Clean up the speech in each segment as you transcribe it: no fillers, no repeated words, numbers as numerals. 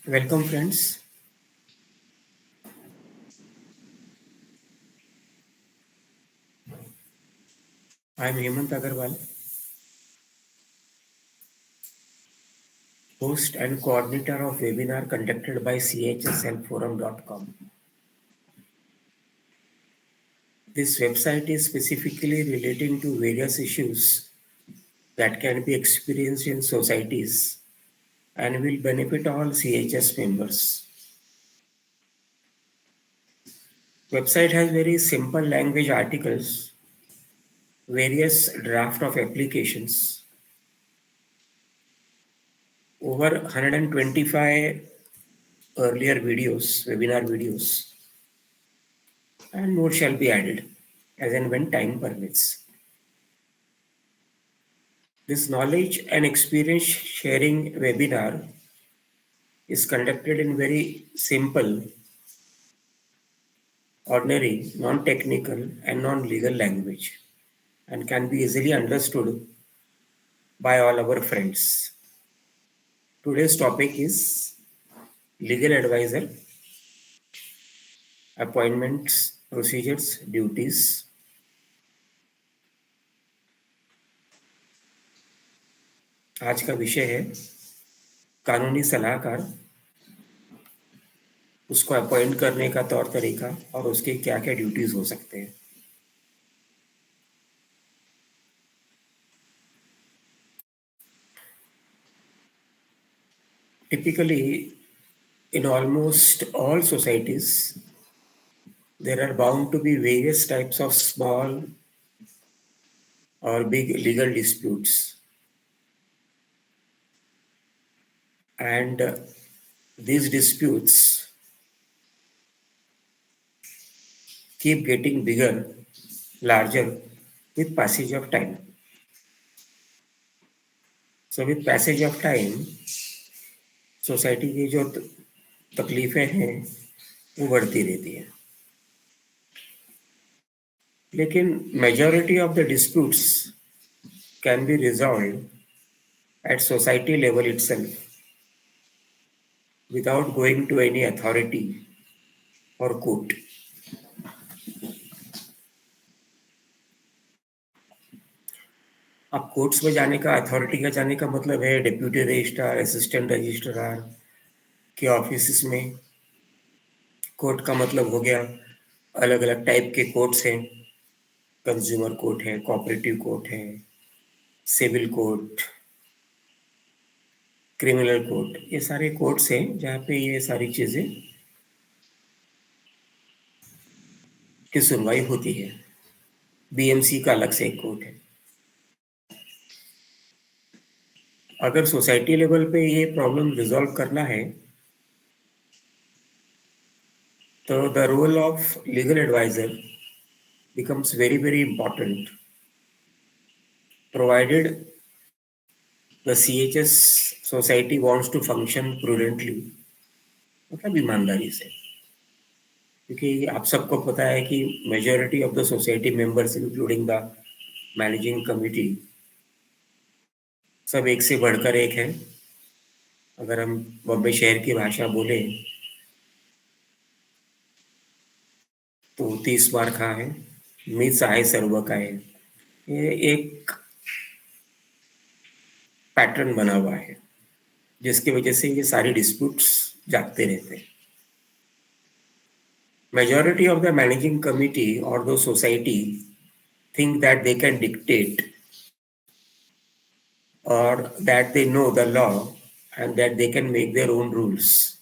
Welcome, friends. I'm Hemant Agarwal, host and coordinator of webinar conducted by chshelpforum.com. This website is specifically relating to various issues that can be experienced in societies and will benefit all CHS members. Website has very simple language articles, various draft of applications, over 125 earlier videos, webinar videos, and more shall be added as and when time permits. This knowledge and experience sharing webinar is conducted in very simple, ordinary, non-technical and non-legal language and can be easily understood by all our friends. Today's topic is legal advisor, appointments, procedures, duties. आज का विषय है कानूनी सलाहकार, उसको appoint करने का तौर तरीका और उसके क्या क्या ड्यूटीज हो सकते हैं. Typically, in almost all societies, there are bound to be various types of small or big legal disputes. And these disputes keep getting bigger, larger with passage of time. So with passage of time, society की जो तकलीफें हैं वो बढ़ती रहती हैं. लेकिन majority of the disputes can be resolve at society level itself without going to any authority or court. अब कोर्ट्स में जाने का, अथॉरिटी का जाने का मतलब है डिप्यूटी रजिस्ट्रार, असिस्टेंट रजिस्ट्रार के ऑफिस में. कोर्ट का मतलब हो गया अलग अलग टाइप के कोर्ट्स हैं. कंज्यूमर कोर्ट है, कोऑपरेटिव कोर्ट है, सिविल कोर्ट, क्रिमिनल कोर्ट. ये सारे कोर्ट्स हैं जहाँ पे ये सारी चीजें की सुनवाई होती है. बीएमसी का अलग से एक कोर्ट है. अगर सोसाइटी लेवल पे ये प्रॉब्लम रिजॉल्व करना है तो the role of legal adviser becomes very, very important, provided the CHS society wants to function prudently, मतलब ईमानदारी से. क्योंकि आप सबको पता है कि majority of the society members including the managing committee सब एक से बढ़कर एक है. अगर हम बॉम्बे शहर की भाषा बोले तो 30 बार खा है, मीच आहे सर्व काय. ये एक पैटर्न बना हुआ है जिसकी वजह से ये सारे डिस्प्यूट्स जागते रहते हैं. Majority of the managing committee or the society think that they can dictate or that they know the law and that they can make their own rules.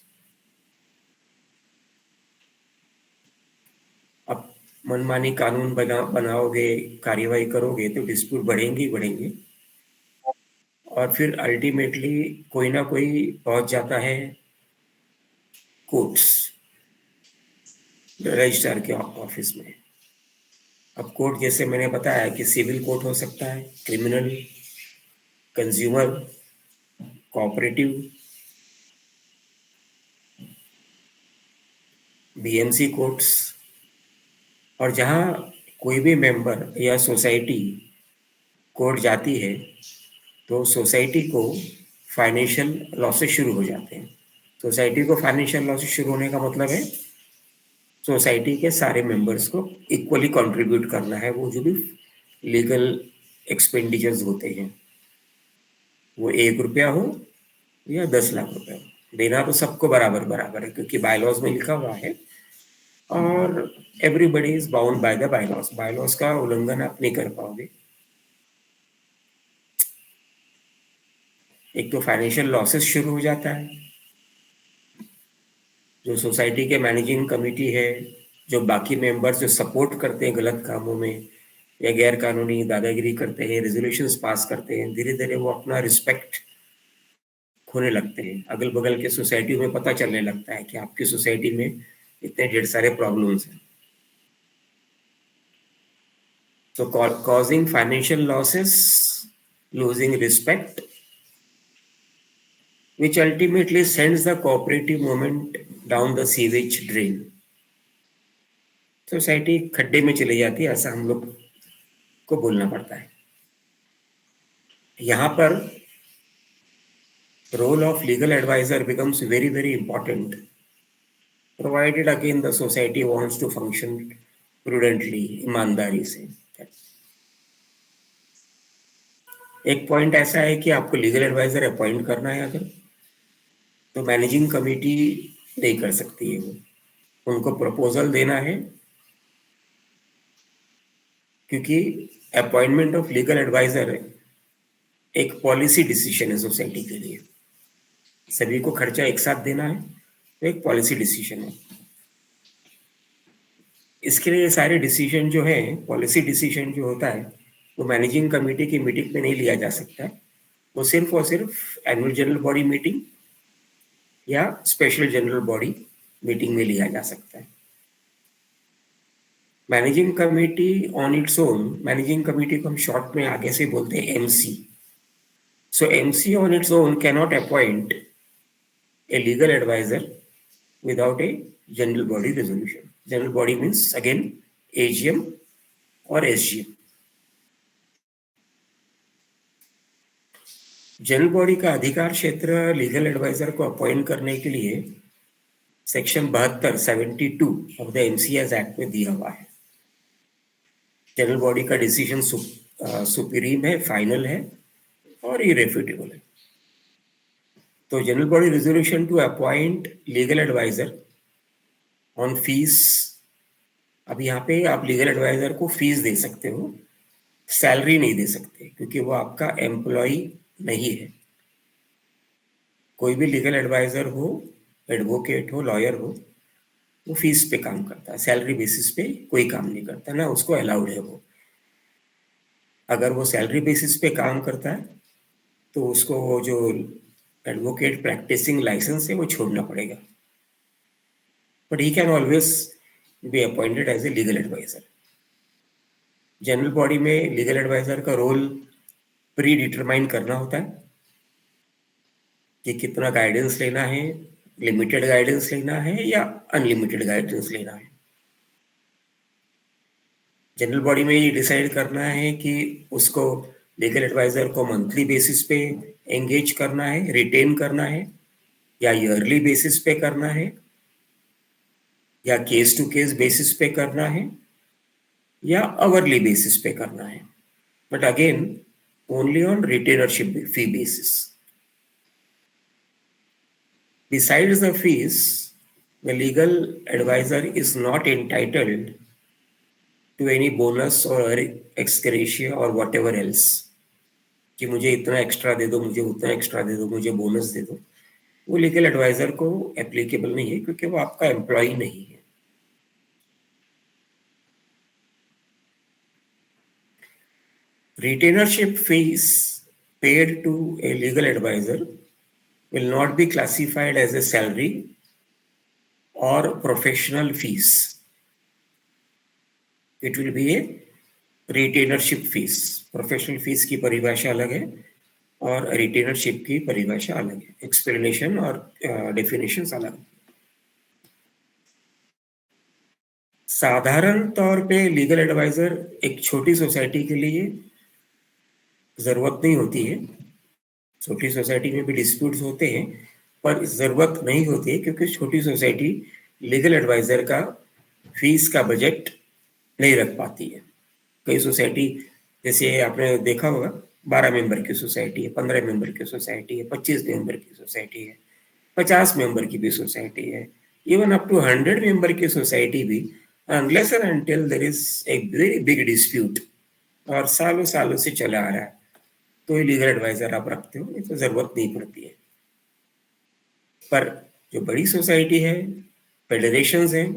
अब मनमानी कानून बनाओगे, कार्यवाही करोगे तो डिस्प्यूट बढ़ेंगे ही बढ़ेंगे और फिर अल्टीमेटली कोई ना कोई पहुंच जाता है कोर्ट्स, रजिस्ट्रार के ऑफिस में. अब कोर्ट जैसे मैंने बताया कि सिविल कोर्ट हो सकता है, criminal, consumer, cooperative, BMC courts. और जहां कोई भी मेंबर या सोसाइटी कोर्ट जाती है तो सोसाइटी को फाइनेंशियल लॉसेस शुरू हो जाते हैं. सोसाइटी को फाइनेंशियल लॉसेस शुरू होने का मतलब है सोसाइटी के सारे मेंबर्स को इक्वली कंट्रीब्यूट करना है, वो जो भी लीगल एक्सपेंडिचर्स होते हैं, वो 1 रुपया हो या 10 लाख रुपया हो, देना तो सबको बराबर बराबर है, क्योंकि बायलॉज में लिखा हुआ है और everybody is bound by the bylaws. Bylaws का उल्लंघन आप नहीं कर पाओगे। एक तो फाइनेंशियल लॉसेस शुरू हो जाता है, जो सोसाइटी के मैनेजिंग कमेटी है, जो बाकी मेंबर्स जो सपोर्ट करते हैं गलत कामों में या गैर कानूनी दादागिरी करते हैं, रेजोल्यूशंस पास करते हैं, धीरे धीरे वो अपना रिस्पेक्ट खोने लगते हैं। अगल बगल के सोसाइटी में पता चलने लगता है कि आपकी सोसाइटी में इतने ढेर सारे प्रॉब्लम्स हैं। So causing financial losses, losing respect, which ultimately sends the cooperative movement down the sewage drain. Society खड्डे में चली जाती है, ऐसा हम लोग को बोलना पड़ता है। यहाँ पर role of legal adviser becomes very very important, provided again the society wants to function prudently, ईमानदारी से। एक पॉइंट ऐसा है कि आपको लीगल एडवाइजर अपॉइंट करना है अगर, तो मैनेजिंग कमेटी नहीं कर सकती है, वो उनको प्रपोजल देना है, क्योंकि अपॉइंटमेंट ऑफ लीगल एडवाइजर एक पॉलिसी डिसीजन है सोसाइटी के लिए। सभी को खर्चा एक साथ देना है, तो एक पॉलिसी डिसीजन है। इसके लिए सारे डिसीजन जो है, पॉलिसी डिसीजन जो होता है, वो मैनेजिंग कमेटी की मीटिंग में नहीं लिया जा सकता है। वो सिर्फ और सिर्फ एनुअल जनरल बॉडी मीटिंग या स्पेशल जनरल बॉडी मीटिंग में लिया जा सकता है। Managing committee on its own, managing committee को हम शॉर्ट में आगे से बोलते हैं MC. So MC on its own cannot appoint a legal adviser without a general body resolution. General body means again AGM or SGM. General body का अधिकार क्षेत्र लीगल एडवाइजर को अपॉइंट करने के लिए section 72 of the MCS act में दिया हुआ है। जनरल बॉडी का डिसीजन सुप्रीम है, फाइनल है और इरेफ्यूटेबल है। तो general body resolution to appoint legal adviser on fees, अब यहाँ पे आप लीगल एडवाइजर को फीस दे सकते हो, सैलरी नहीं दे सकते, क्योंकि वो आपका एम्प्लॉय नहीं है। कोई भी लीगल एडवाइजर हो, एडवोकेट हो, लॉयर हो, वो फीस पे काम करता है, सैलरी बेसिस पे कोई काम नहीं करता, ना उसको अलाउड है वो। अगर वो सैलरी बेसिस पे काम करता है तो उसको वो जो एडवोकेट प्रैक्टिसिंग लाइसेंस है वो छोड़ना पड़ेगा, but he can always be appointed as a legal adviser. General body में लीगल एडवाइजर का रोल प्री डिटरमाइन करना होता है कि कितना गाइडेंस लेना है, लिमिटेड गाइडेंस लेना है या अनलिमिटेड गाइडेंस लेना है। जनरल बॉडी में ये डिसाइड करना है कि उसको लीगल एडवाइजर को मंथली बेसिस पे एंगेज करना है, रिटेन करना है, या ईयरली बेसिस पे करना है, या केस टू केस बेसिस पे करना है, या आवरली बेसिस पे करना है, but again only on रिटेनरशिप fee basis. Besides the fees, the legal advisor is not entitled to any bonus or ex gratia or whatever else, कि मुझे इतना एक्स्ट्रा दे दो, मुझे उतना एक्स्ट्रा दे दो, मुझे बोनस दे दो। वो लीगल एडवाइजर को एप्लीकेबल नहीं है, क्योंकि वो आपका एम्प्लॉय नहीं है। Retainership fees paid to a legal advisor will not be classified as a salary or professional fees. It will be a retainership fees. Professional fees की परिभाषा अलग है और retainership की परिभाषा अलग है, एक्सप्लेनेशन और डेफिनेशंस अलग है। साधारण तौर पे लीगल एडवाइजर एक छोटी सोसाइटी के लिए जरूरत नहीं होती है। छोटी सोसाइटी में भी डिस्प्यूट्स होते हैं, पर जरूरत नहीं होती है, क्योंकि छोटी सोसाइटी लीगल एडवाइजर का फीस का बजट नहीं रख पाती है। कई सोसाइटी, जैसे आपने देखा होगा, 12 मेंबर की सोसाइटी है, 15 मेंबर की सोसाइटी है, 25 मेंबर की सोसाइटी है, 50 मेंबर की भी सोसाइटी है, इवन अप टू 100 मेंबर की सोसाइटी भी, unless and until there is a very big dispute और सालों सालों से चला आ रहा है, तो ये लीगल एडवाइजर आप रखते हो, ये तो जरूरत नहीं पड़ती है। पर जो बड़ी सोसाइटी है, फेडरेशंस हैं,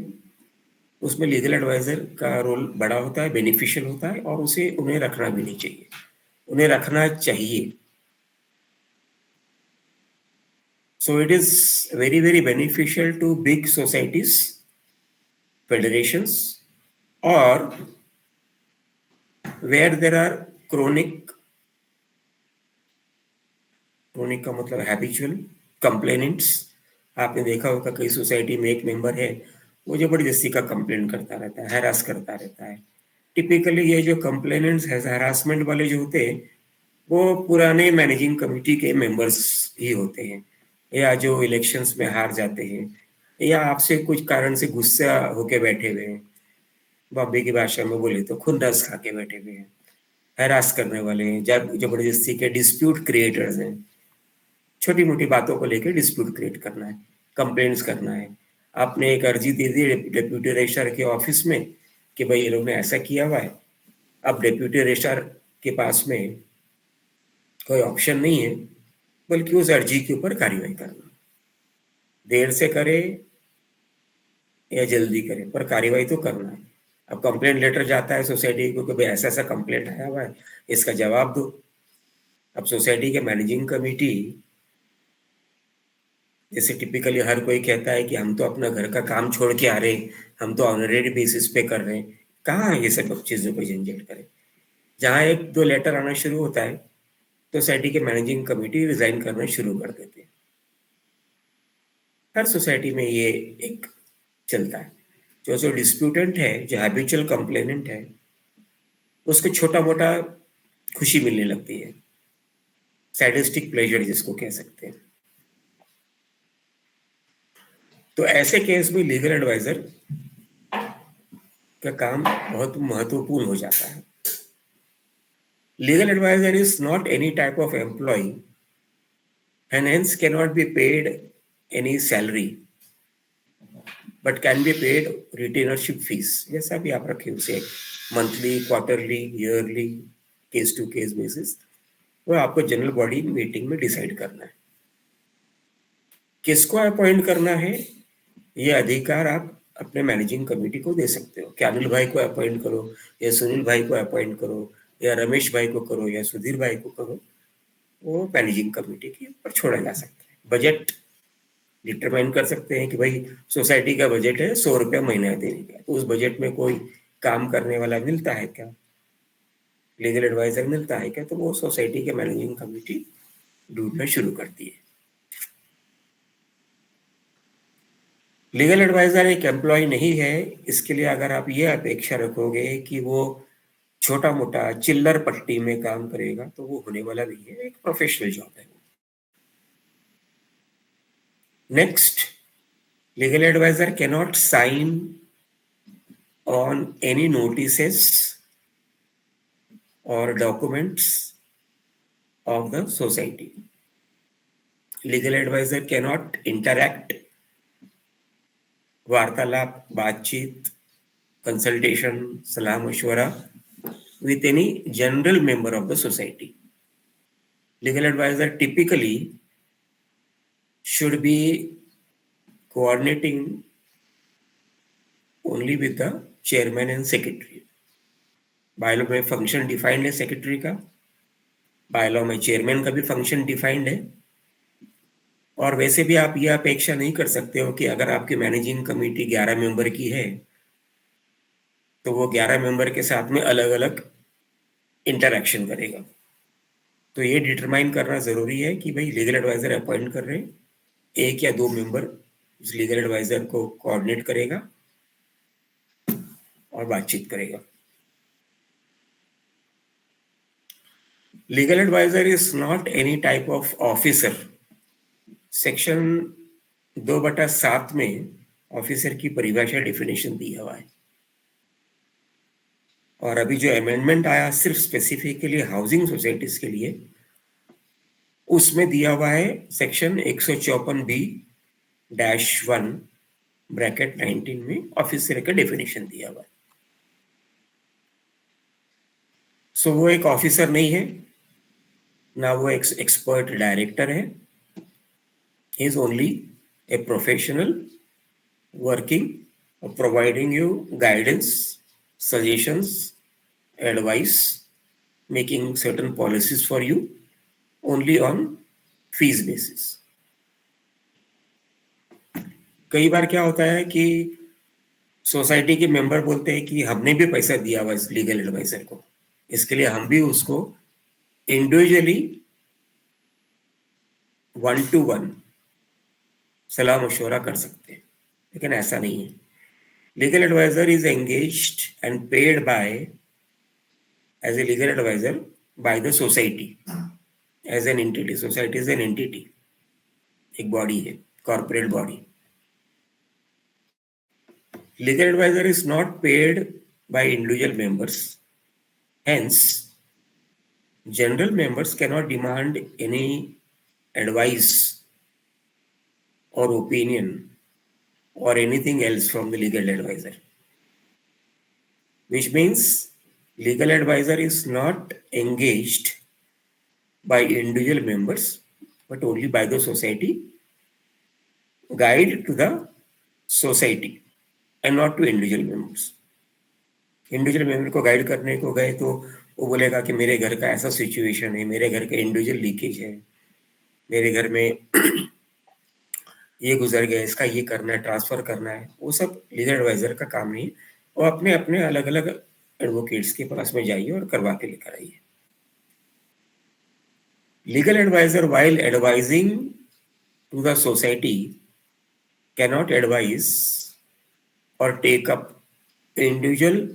उसमें लीगल एडवाइजर का रोल बड़ा होता है, बेनिफिशियल होता है, और उसे उन्हें रखना भी नहीं चाहिए, उन्हें रखना चाहिए। So it is very very beneficial to big societies, federations, और where there are chronic, chronic का मतलब हैबिचुअल कंप्लेनेंट्स। आपने देखा होगा कई सोसाइटी में एक मेंबर है, वो जबरदस्ती का कंप्लेन करता रहता है, हैरास करता रहता है। टिपिकली ये जो कंप्लेनेंट्स है, हरासमेंट वाले जो होते हैं, वो पुराने मैनेजिंग कमेटी के मेंबर्स ही होते हैं, या जो इलेक्शंस में हार जाते हैं, या आपसे कुछ कारण से गुस्सा होके बैठे हुए हैं, बॉम्बे की भाषा में बोले तो खुन्नस खा के बैठे हुए हैं, हैरास करने वाले हैं, जबरदस्ती के डिस्प्यूट क्रिएटर्स हैं। छोटी मोटी बातों को लेकर डिस्प्यूट क्रिएट करना है, कंप्लेंट्स करना है। आपने एक अर्जी दे दी डेप्यूटी रजिस्ट्रार के ऑफिस में कि भाई ये लोग ने ऐसा किया हुआ है। अब डेप्यूटी रजिस्ट्रार के पास में कोई ऑप्शन नहीं है, बल्कि उस अर्जी के ऊपर कार्रवाई करना, देर से करे या जल्दी करे, पर कार्रवाई तो करना है। अब कंप्लेंट लेटर जाता है सोसाइटी को कि भाई ऐसा ऐसा कंप्लेंट आया हुआ है, इसका जवाब दो। अब सोसाइटी के मैनेजिंग कमेटी, जैसे टिपिकली हर कोई कहता है कि हम तो अपना घर का काम छोड़ के आ रहे हैं, हम तो ऑनरेरी बेसिस पे कर रहे हैं, कहाँ ये सब चीज़ों को झंझट करें। जहाँ एक दो लेटर आना शुरू होता है, तो सोसाइटी के मैनेजिंग कमेटी रिजाइन करना शुरू कर देते हैं। हर सोसाइटी में ये एक चलता है। जो जो डिस्प्यूटेंट है, जो हैबिचुअल कंप्लेनेंट है, उसको छोटा मोटा खुशी मिलने लगती है, सैडिस्टिक प्लेजर जिसको कह सकते हैं। तो ऐसे केस में लीगल एडवाइजर का काम बहुत महत्वपूर्ण हो जाता है। Legal adviser is not any type of employee and hence cannot be paid any salary, but can be paid retainership fees, जैसा भी आप रखे उसे, monthly, quarterly, yearly, case to case basis, वो आपको जनरल बॉडी मीटिंग में decide करना है। किसको अपॉइंट करना है, ये अधिकार आप अपने मैनेजिंग कमेटी को दे सकते हो कि अनिल भाई को अपॉइंट करो, या सुनील भाई को अपॉइंट करो, या रमेश भाई को करो, या सुधीर भाई को करो। वो मैनेजिंग कमेटी के ऊपर छोड़ा जा सकता है। बजट डिटरमाइन कर सकते हैं कि भाई सोसाइटी का बजट है 100 रुपया महीना देने का, तो उस बजट में कोई काम करने वाला मिलता है क्या, लीगल एडवाइजर मिलता है क्या, तो वो सोसाइटी के मैनेजिंग कमेटी ढूंढना शुरू करती है। लीगल एडवाइजर एक एम्प्लॉय नहीं है, इसके लिए अगर आप ये अपेक्षा रखोगे कि वो छोटा मोटा चिल्लर पट्टी में काम करेगा, तो वो होने वाला नहीं है। एक प्रोफेशनल जॉब है। Next, legal adviser cannot sign on any notices or documents of the society. Legal advisor cannot interact, वार्तालाप, बातचीत, कंसल्टेशन, सलाह मशवरा with any general member of the society. Legal advisor typically should be coordinating only with the chairman and secretary. Bylaw में function defined है secretary का, bylaw में chairman का भी फंक्शन डिफाइंड है। और वैसे भी आप ये अपेक्षा नहीं कर सकते हो कि अगर आपकी मैनेजिंग कमेटी 11 मेंबर की है, तो वो 11 मेंबर के साथ में अलग अलग इंटरैक्शन करेगा। तो ये डिटरमाइन करना जरूरी है कि भाई लीगल एडवाइजर अपॉइंट कर रहे हैं, एक या दो मेंबर उस लीगल एडवाइजर को कोऑर्डिनेट करेगा और बातचीत करेगा। Legal adviser is not any type of officer section 2/7 में ऑफिसर की परिभाषा डेफिनेशन दिया हुआ है, और अभी जो अमेंडमेंट आया सिर्फ स्पेसिफिकली हाउसिंग सोसाइटीज के लिए, उसमें दिया हुआ है सेक्शन 154B-1 ब्रैकेट 19 में ऑफिसर का डेफिनेशन दिया हुआ है। सो वो एक ऑफिसर नहीं है, ना वो एक एक्सपर्ट डायरेक्टर है, ही is only a professional working, providing you guidance, suggestions, advice, making certain policies for you only on fees basis. कई बार क्या होता है कि सोसाइटी के मेंबर बोलते हैं कि हमने भी पैसा दिया हुआ इस लीगल एडवाइजर को, इसके लिए हम भी उसको इंडिविजुअली 1-to-1 सलाह मशवरा कर सकते हैं, लेकिन ऐसा नहीं है। Legal adviser is engaged and paid by as a legal adviser by the society as an entity. Society is an entity, एक बॉडी है, corporate body. Legal adviser is not paid by individual members, hence general members cannot demand any advice or opinion or anything else from the legal advisor, which means legal advisor is not engaged by individual members but only by the society, guide to the society and not to individual members. Individual member को guide करने को गए तो वो बोलेगा कि मेरे घर का ऐसा सिचुएशन है, मेरे घर का इंडिविजुअल लीकेज है, मेरे घर में ये गुजर गया, इसका ये करना है, ट्रांसफर करना है, वो सब लीगल एडवाइजर का काम नहीं है। वो अपने अपने अलग अलग एडवोकेट्स के पास में जाइए और करवा के लेकर आइए। Legal adviser while advising to the society cannot advise or take up individual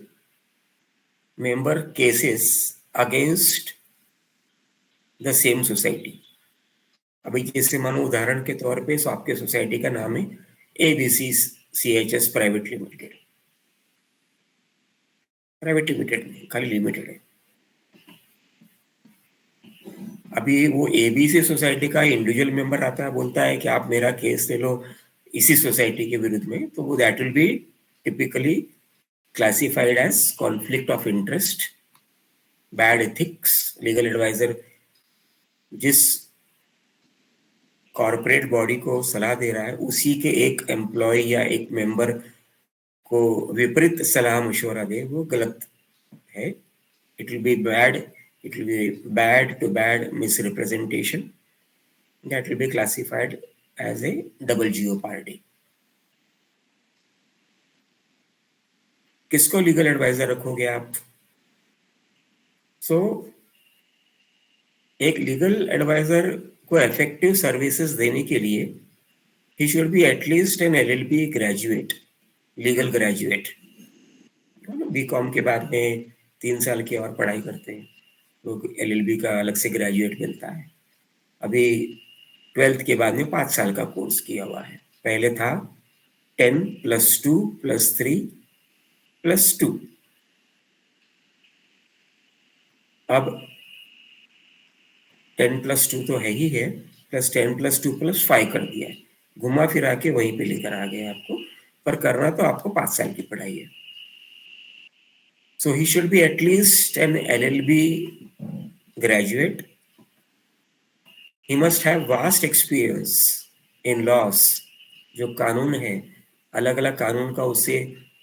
member cases against the same society। अभी जैसे मानो उदाहरण के तौर पे सो आपके सोसाइटी का नाम है ABCCHS private limited, private limited नहीं, खाली लिमिटेड है। अभी वो ABC सोसाइटी का इंडिविजुअल मेंबर आता है, बोलता है कि आप मेरा केस ले लो इसी सोसाइटी के विरुद्ध में, तो वो that will be typically classified as conflict of interest, bad ethics. Legal adviser जिस कॉर्पोरेट बॉडी को सलाह दे रहा है उसी के एक एम्प्लॉय या एक मेंबर को विपरीत सलाह मशवरा दे, वो गलत है। It will be bad, it will be bad to bad misrepresentation that will be classified as a double jeopardy। किसको लीगल एडवाइजर रखोगे आप? एक लीगल एडवाइजर को इफेक्टिव सर्विसेज देने के लिए ही should be at least an LLB graduate, legal graduate. BCom के बाद में 3 साल की और पढ़ाई करते हैं तो LLB का अलग से ग्रेजुएट मिलता है। अभी 12th के बाद में 5 साल का कोर्स किया हुआ है, पहले था 10 + 2 + 3 + 2, अब 10 + 2 तो है ही है, प्लस 10 + 2 + 5 कर दिया है, घुमा फिरा के वहीं पे लेकर आ गए आपको, पर करना तो आपको 5 साल की पढ़ाई है। So he should be at least an LLB graduate, he must have vast experience in laws। जो कानून है, अलग अलग कानून का उससे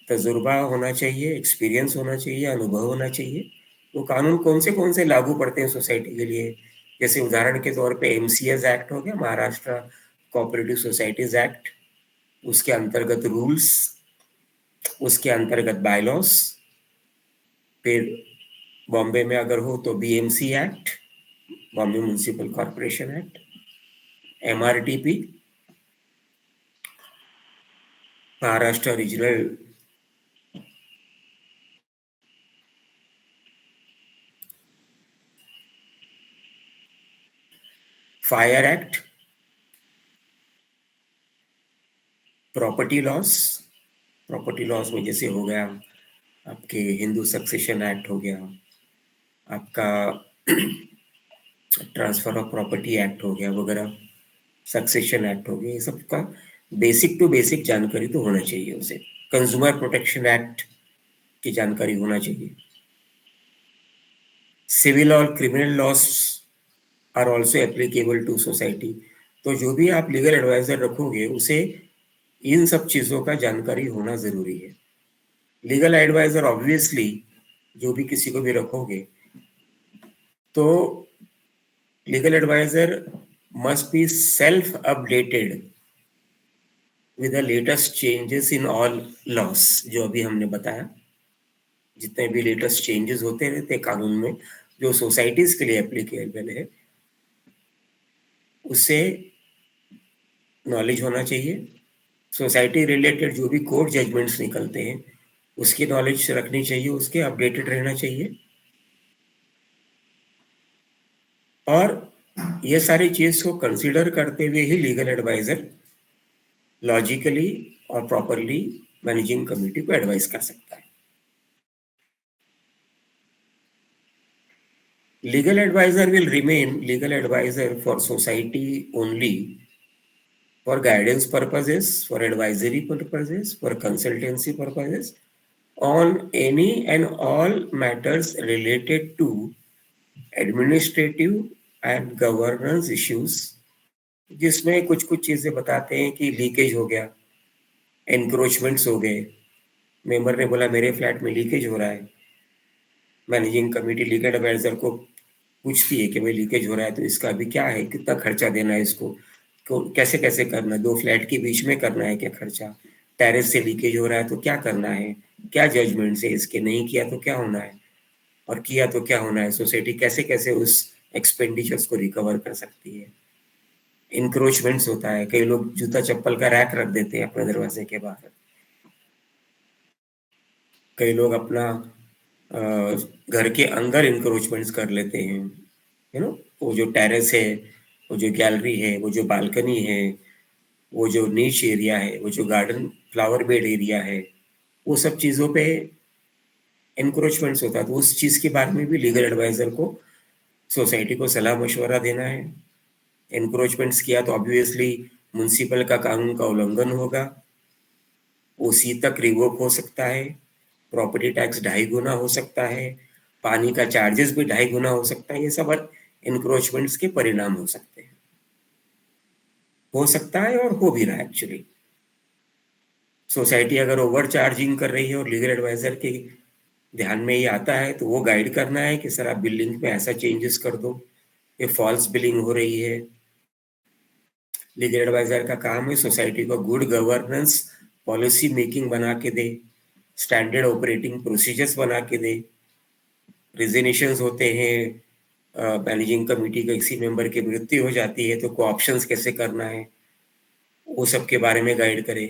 तजुर्बा होना चाहिए, एक्सपीरियंस होना चाहिए, अनुभव होना चाहिए। वो कानून कौन से लागू पड़ते हैं सोसाइटी के लिए, जैसे उदाहरण के तौर पे MCS एक्ट हो गया, महाराष्ट्र कोऑपरेटिव सोसाइटीज एक्ट, उसके अंतर्गत रूल्स, उसके अंतर्गत बायलॉस। फिर बॉम्बे में अगर हो तो BMC act, Bombay municipal corporation act, MRTP, Maharashtra regional fire act, property loss में जैसे हो गया आपके हिंदू सक्सेशन एक्ट हो गया, आपका ट्रांसफर ऑफ प्रॉपर्टी एक्ट हो गया वगैरह, सक्सेशन एक्ट हो गया, ये सब का बेसिक टू बेसिक जानकारी तो होना चाहिए उसे। कंज्यूमर प्रोटेक्शन एक्ट की जानकारी होना चाहिए। सिविल और criminal laws are also applicable to society. तो जो भी आप लीगल एडवाइजर रखोगे उसे इन सब चीज़ों का जानकारी होना ज़रूरी है। लीगल एडवाइजर ऑब्वियसली जो भी किसी को भी रखोगे तो legal adviser must be self updated with the latest changes in all laws. जो अभी हमने बताया, जितने भी लेटेस्ट चेंजेस होते रहते हैं कानून में जो सोसाइटीज के लिए एप्लीकेबल है, उससे नॉलेज होना चाहिए। सोसाइटी रिलेटेड जो भी कोर्ट जजमेंट्स निकलते हैं उसकी नॉलेज रखनी चाहिए, उसके अपडेटेड रहना चाहिए। और ये सारी चीज को कंसीडर करते हुए ही लीगल एडवाइजर लॉजिकली और प्रॉपरली मैनेजिंग कमेटी को एडवाइस कर सकता है। Legal adviser will remain legal adviser for society only for guidance purposes, for advisory purposes, for consultancy purposes, on any and all matters related to administrative and governance issues, जिसमें कुछ कुछ चीजें बताते हैं कि लीकेज हो गया, एनक्रोचमेंट्स हो गए, मेंबर ने बोला मेरे फ्लैट में लीकेज हो रहा है, मैनेजिंग कमेटी लीगल एडवाइजर को पूछती है कि भाई लीकेज हो रहा है तो इसका अभी क्या है, कितना खर्चा देना है इसको, कैसे कैसे करना है, 2 फ्लैट के बीच में करना है क्या खर्चा, टेरेस से लीकेज हो रहा है तो क्या करना है, क्या जजमेंट से इसके, नहीं किया तो क्या होना है, और किया तो क्या होना है, सोसाइटी कैसे कैसे उस एक्सपेंडिचर्स को रिकवर कर सकती है। इंक्रोचमेंट्स होता है, कई लोग जूता चप्पल का रैक रख देते हैं अपने दरवाजे के बाहर, कई लोग अपना घर के अंदर इंक्रोचमेंट्स कर लेते हैं, वो जो टेरेस है, वो जो गैलरी है, वो जो बालकनी है, वो जो नीच एरिया है, वो जो गार्डन फ्लावर बेड एरिया है, वो सब चीज़ों पे इंक्रोचमेंट्स होता है। तो उस चीज़ के बारे में भी लीगल एडवाइजर को सोसाइटी को सलाह मशवरा देना है। इंक्रोचमेंट्स किया तो ऑब्वियसली म्युनिसिपल का कानून का उल्लंघन होगा, ओसी तक रिवोक हो सकता है, प्रॉपर्टी टैक्स 2.5 गुना हो सकता है, पानी का चार्जेस भी 2.5 गुना हो सकता है। ये सब इंक्रोचमेंट्स के परिणाम हो सकते हैं, हो सकता है और हो भी रहा है एक्चुअली। सोसाइटी अगर ओवर चार्जिंग कर रही है और लीगल एडवाइजर के ध्यान में ये आता है तो वो गाइड करना है कि सर आप बिल्डिंग में ऐसा चेंजेस कर दो, ये फॉल्स बिलिंग हो रही है। लीगल एडवाइजर का काम है सोसाइटी को गुड गवर्नेंस पॉलिसी मेकिंग बना के दे, स्टैंडर्ड ऑपरेटिंग प्रोसीजर्स बना के दे। रिजिग्नेशंस होते हैं, मैनेजिंग कमेटी का किसी मेंबर की मृत्यु हो जाती है तो कोऑप्शंस कैसे करना है वो सब के बारे में गाइड करे।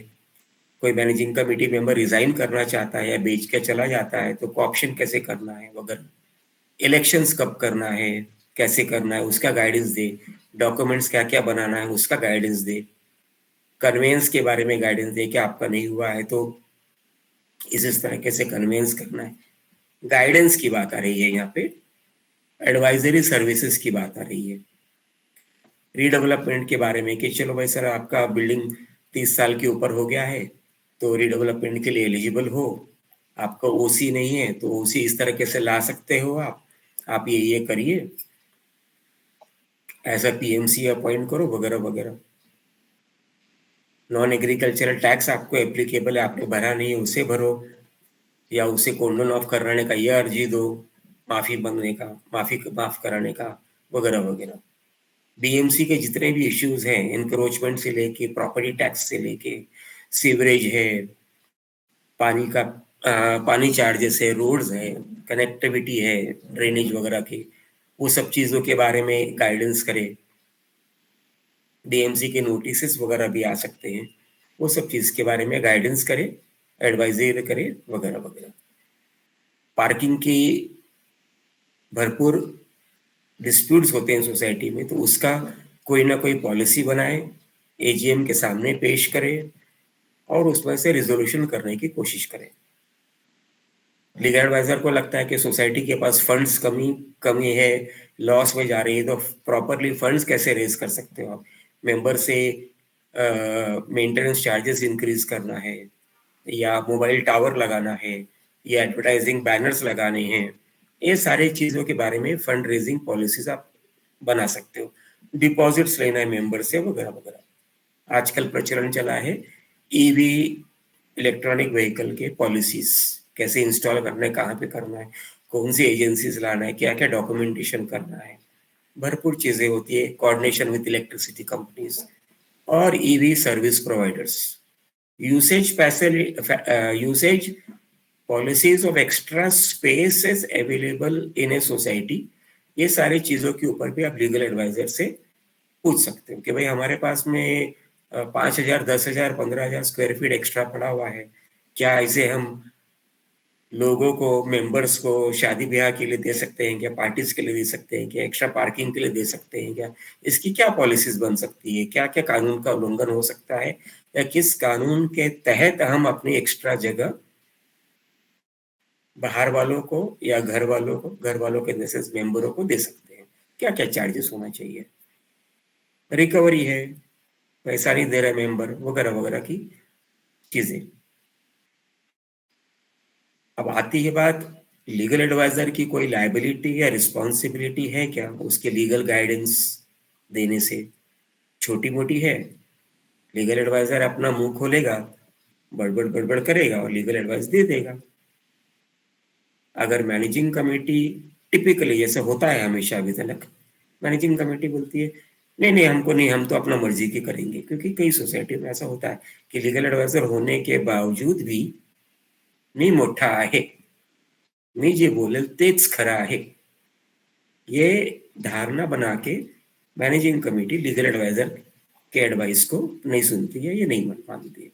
कोई मैनेजिंग कमेटी मेंबर रिजाइन करना चाहता है या बेच के चला जाता है तो कोऑप्शन कैसे करना है वगैरह। इलेक्शंस कब करना है, कैसे करना है, उसका गाइडेंस दे। डॉक्यूमेंट्स क्या क्या बनाना है उसका गाइडेंस दे। कन्वेंस के बारे में गाइडेंस दे कि आपका नहीं हुआ है तो इस तरीके से कन्वेंस करना है। गाइडेंस की बात आ रही है यहाँ पे, एडवाइजरी सर्विसेज की बात आ रही है। रीडेवलपमेंट के बारे में कि चलो भाई सर आपका बिल्डिंग 30 साल के ऊपर हो गया है तो रीडेवलपमेंट के लिए एलिजिबल हो, आपका ओसी नहीं है तो ओसी इस तरीके से ला सकते हो आप ये करिए, ऐसा पीएमसी अपॉइंट करो वगैरह वगैरह। नॉन एग्रीकल्चरल टैक्स आपको एप्लीकेबल है, आपने भरा नहीं है उसे भरो, या उसे कोंडन ऑफ कराने का ये अर्जी दो, माफी मांगने का, माफ कराने का वगैरह वगैरह। बीएमसी के जितने भी इश्यूज हैं, इंक्रोचमेंट से लेके प्रॉपर्टी टैक्स से लेके सीवरेज है, पानी का पानी चार्जेस है, रोड्स है, कनेक्टिविटी है, ड्रेनेज वगैरह की, वो सब चीज़ों के बारे में गाइडेंस करे। डीएमसी के नोटिस वगैरह भी आ सकते हैं, वो सब चीज़ के बारे में गाइडेंस करे, एडवाइजरी करे वगैरह वगैरह। पार्किंग की भरपूर डिस्प्यूट्स होते हैं सोसाइटी में तो उसका कोई ना कोई पॉलिसी बनाए, एजीएम के सामने पेश करे, और उसमें से रिजोल्यूशन करने की कोशिश करें। लीगल एडवाइजर को लगता है कि सोसाइटी के पास फंड्स कमी कमी है, लॉस में जा रही है, तो प्रॉपरली फंड्स कैसे रेज कर सकते हो आप? मेंबर से मेंटेनेंस चार्जेस इंक्रीज करना है, या मोबाइल टावर लगाना है, या एडवर्टाइजिंग बैनर्स लगाने हैं, ये सारी चीजों के बारे में फंड रेजिंग पॉलिसीज आप बना सकते हो। डिपॉजिट्स लेना है मेंबर से, वगैरह वगैरह। आजकल प्रचलन चला है ईवी, इलेक्ट्रॉनिक व्हीकल के पॉलिसीज कैसे इंस्टॉल करना है, कहाँ पे करना है, कौन सी एजेंसीज लाना है, क्या क्या डॉक्यूमेंटेशन करना है, भरपूर चीजें होती है। कोऑर्डिनेशन विद इलेक्ट्रिसिटी कंपनीज और ईवी सर्विस प्रोवाइडर्स, यूसेज पैसे, usage policies of extra spaces available in a society, ये सारी चीजों के ऊपर भी आप लीगल एडवाइजर से पूछ सकते हो कि भाई हमारे पास में 5,000, 10,000, 15,000 स्क्वायर फीट एक्स्ट्रा पड़ा हुआ है, क्या इसे हम लोगों को, मेंबर्स को शादी ब्याह के लिए दे सकते हैं क्या, पार्टीज के लिए दे सकते हैं क्या, एक्स्ट्रा पार्किंग के लिए दे सकते हैं क्या? इसकी क्या पॉलिसीज बन सकती है, क्या क्या कानून का उल्लंघन हो सकता है, या किस कानून के तहत हम अपनी एक्स्ट्रा जगह बाहर वालों को या घर वालों के जैसे मेंबरों को दे सकते हैं, क्या क्या चार्जेस होना चाहिए, रिकवरी है, पैसा नहीं दे रहे मेंबर, वगैरह वगैरह की चीजें। अब आती है बात, लीगल एडवाइजर की कोई लायबिलिटी या रिस्पॉन्सिबिलिटी है क्या उसके लीगल गाइडेंस देने से? छोटी मोटी है। लीगल एडवाइजर अपना मुंह खोलेगा, बड़बड़ बड़बड़ करेगा और लीगल एडवाइस दे देगा। अगर मैनेजिंग कमेटी, टिपिकली जैसे होता है हमेशा अभी तक, मैनेजिंग कमेटी बोलती है नहीं नहीं हमको नहीं, हम तो अपना मर्जी की करेंगे, क्योंकि कई सोसाइटी में ऐसा होता है कि लीगल एडवाइजर होने के बावजूद भी मी मोठा आहे, मी जे बोलेल तेच खरं आहे, ये धारणा बना के मैनेजिंग कमेटी लीगल एडवाइजर के एडवाइस को नहीं सुनती है, ये नहीं मानती है।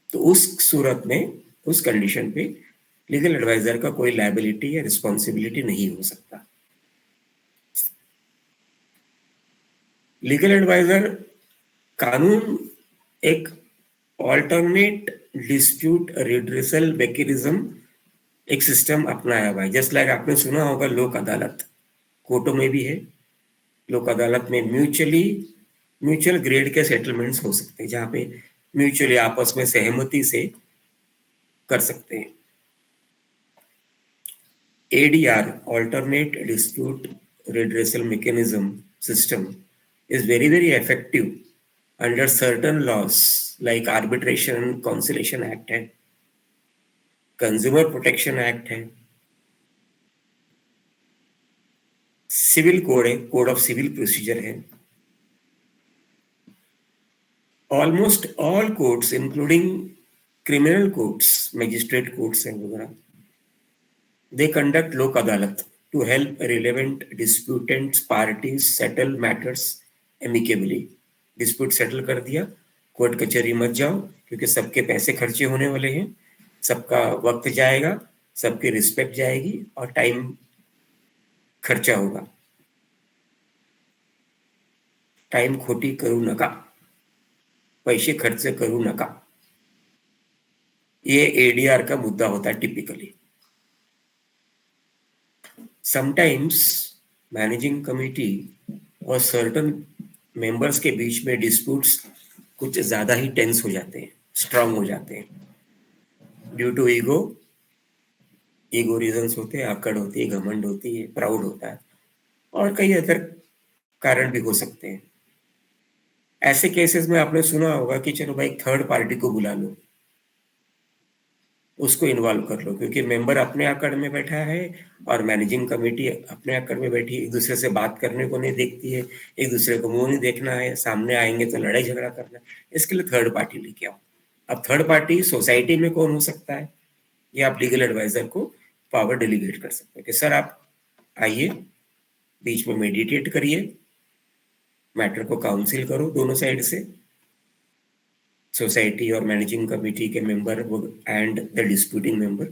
तो उस सूरत में, उस कंडीशन पे लीगल एडवाइजर का कोई लायबिलिटी या रिस्पॉन्सिबिलिटी नहीं हो सकता। लीगल एडवाइजर कानून एक ऑल्टरनेट डिस्प्यूट रिड्रेसल मैकेनिज्म, एक सिस्टम अपनाया हुआ है। जस्ट लाइक आपने सुना होगा लोक अदालत, कोर्टों में भी है। लोक अदालत में म्यूचुअल ग्रेड के सेटलमेंट्स हो सकते हैं, जहाँ पे म्यूचुअली आपस में सहमति से कर सकते हैं। ADR, alternate dispute redressal mechanism system, is very very effective under certain laws like Arbitration and Conciliation Act है, Consumer Protection Act है, सिविल कोड है, कोड ऑफ सिविल प्रोसीजर है। Almost all courts including criminal courts, magistrate courts हैं वगैरह, they conduct lok adalat to help relevant disputants parties settle matters amicably। Dispute settle कर दिया, court कचहरी मत जाओ, क्योंकि सबके पैसे खर्चे होने वाले हैं, सबका वक्त जाएगा, सबकी रिस्पेक्ट जाएगी और टाइम खर्चा होगा। टाइम खोटी करू नका, पैसे खर्च करू नका, ये ADR का मुद्दा होता है टिपिकली। समटाइम्स मैनेजिंग कमेटी और सर्टन मेंबर्स के बीच में डिस्प्यूट्स कुछ ज्यादा ही टेंस हो जाते हैं, स्ट्रांग हो जाते हैं, ड्यू टू ईगो रीजंस होते हैं, आकड़ होती है, घमंड होती है, प्राउड होता है, और कई अदर कारण भी हो सकते हैं। ऐसे केसेस में आपने सुना होगा कि चलो भाई थर्ड पार्टी को बुला लो, उसको इन्वॉल्व कर लो, क्योंकि मेंबर अपने आकड़ में बैठा है और मैनेजिंग कमेटी अपने आकड़ में बैठी, एक दूसरे से बात करने को नहीं देखती है, एक दूसरे को मुंह नहीं देखना है, सामने आएंगे तो लड़ाई झगड़ा करना है, इसके लिए थर्ड पार्टी लेके आओ। अब थर्ड पार्टी सोसाइटी में कौन हो सकता है? ये आप लीगल एडवाइजर को पावर डेलीगेट कर सकते हैं कि सर आप आइए, बीच में मेडिटेट करिए, मैटर को काउंसिल करो दोनों साइड से, सोसाइटी और मैनेजिंग कमेटी के member and the disputing member,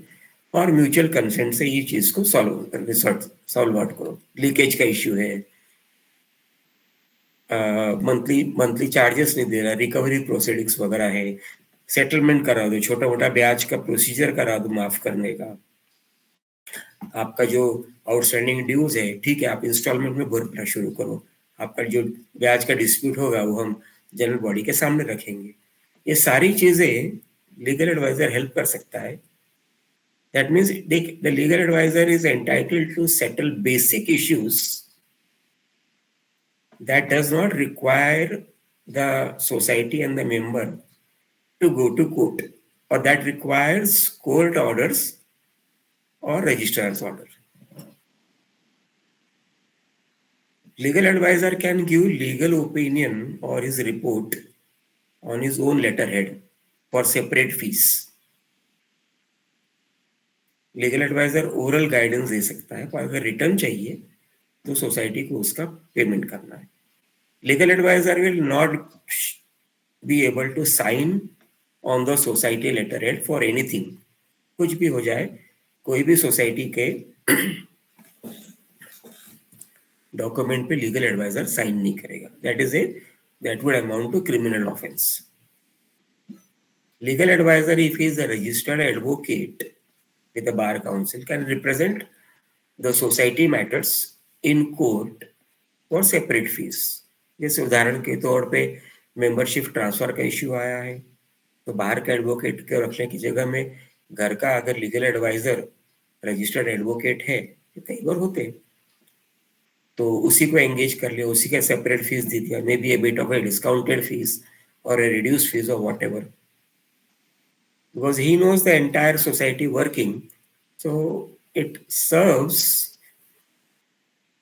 और म्यूचुअल कंसेंट से ये चीज को सॉल्व आउट करो। लीकेज का इश्यू है, मंथली चार्जेस नहीं दे रहा, रिकवरी प्रोसीडिंग्स वगैरह है, सेटलमेंट करा दो, छोटा मोटा ब्याज का प्रोसीजर करा दो माफ करने का, आपका जो आउटस्टैंडिंग ड्यूज है ठीक है आप इंस्टॉलमेंट में भरना शुरू करो, आपका जो ब्याज का डिस्प्यूट होगा वो हम जनरल बॉडी के सामने रखेंगे। ये सारी चीजें लीगल एडवाइजर हेल्प कर सकता है। That means the legal adviser is entitled to settle basic issues that does not require the society and the member to go to court, or that requires court orders or registrar's order. Legal advisor can give legal opinion or his report on his own letterhead for separate fees. Legal advisor oral guidance दे सकता है, पर अगर return चाहिए तो society को उसका payment करना है। Legal adviser will not be able to sign on the society letterhead for anything. कुछ भी हो जाए, कोई भी सोसाइटी के डॉक्यूमेंट पे लीगल एडवाइजर साइन नहीं करेगा। That would amount to criminal offence. Legal adviser, if he is a registered advocate with the bar council, can represent the society matters in court for separate fees. जैसे उदाहरण के तौर पे membership transfer का issue आया है तो बाहर के एडवोकेट के रखने की जगह में घर का अगर लीगल एडवाइजर रजिस्टर्ड एडवोकेट है, कई बार होते हैं, तो उसी को एंगेज कर लिया, उसी का सेपरेट फीस दे दिया, may be A bit of A discounted fees और ए रिड्यूस्ड फीस और what ever, because he knows the entire society working, so it serves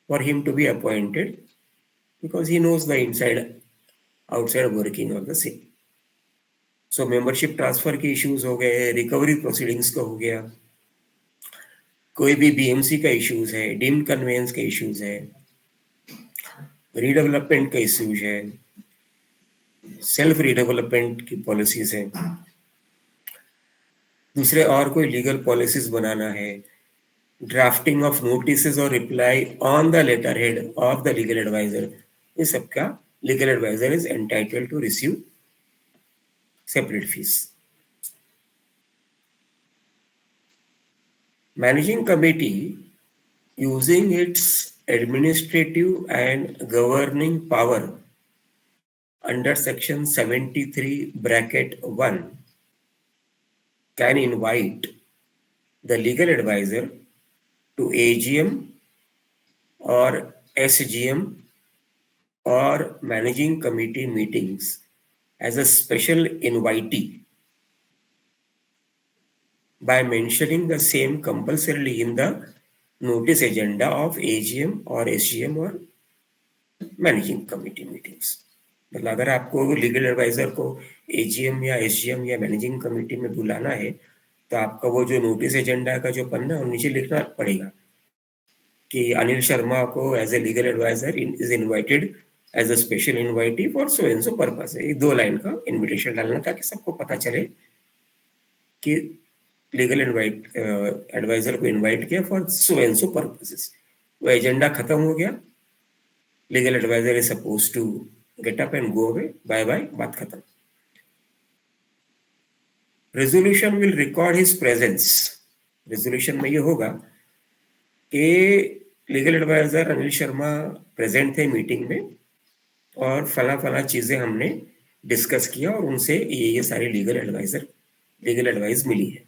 for him to be appointed because he knows the outside working of the same. So membership transfer के issues हो गए, recovery proceedings का हो गया, कोई भी BMC का issues है, deemed conveyance के issues है, redevelopment का issues है, self redevelopment की policies है, दूसरे और कोई लीगल पॉलिसीज बनाना है, ड्राफ्टिंग ऑफ नोटिसेस और reply on the letter head of the legal adviser, इस सबका legal adviser is entitled to receive separate fees. Managing committee, using its administrative and governing power under section 73(1) can invite the legal advisor to AGM or SGM or managing committee meetings as a special invitee by mentioning the same compulsorily in the notice agenda of AGM or SGM or managing committee meetings. मतलब अगर आपको legal adviser को AGM या SGM या managing committee में बुलाना है तो आपका वो जो नोटिस एजेंडा का जो पन्ना है नीचे लिखना पड़ेगा कि अनिल शर्मा को as a legal adviser is invited as a special invitee for so and so purpose है। 2 लाइन का इन्विटेशन डालना ताकि सबको पता चले कि लीगल एडवाइजर को इन्वाइट किया for so and so purposes. वो एजेंडा खत्म हो गया, legal adviser is supposed to get up and go away, bye bye, बात खत्म। Resolution will record his presence. Resolution में ये होगा कि legal adviser Anil Sharma present थे मीटिंग में और फला चीजें हमने डिस्कस किया और उनसे ये सारी लीगल एडवाइस मिली है,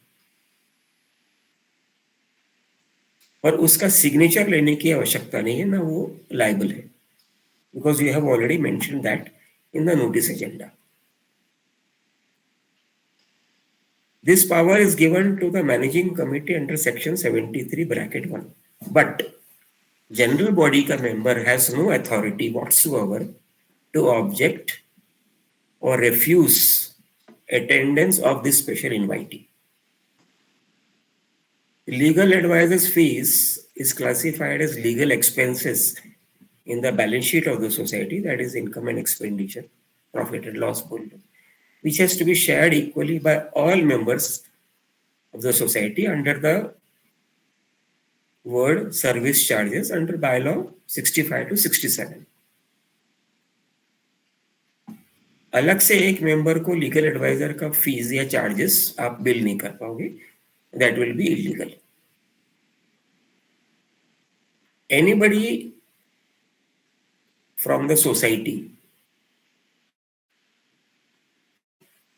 पर उसका सिग्नेचर लेने की आवश्यकता नहीं है, ना वो लायबल है, because you have already mentioned that in the notice agenda. This power is given to the managing committee under section 73(1). But general body ka member has no authority whatsoever to object or refuse attendance of this special invitee. Legal advisor's fees is classified as legal expenses in the balance sheet of the society, that is income and expenditure, profit and loss bulletin, which has to be shared equally by all members of the society under the word service charges under bylaw 65 to 67. अलग से एक member को legal adviser का fees या charges आप bill नहीं कर पाओगे, that will B illegal. Anybody from the society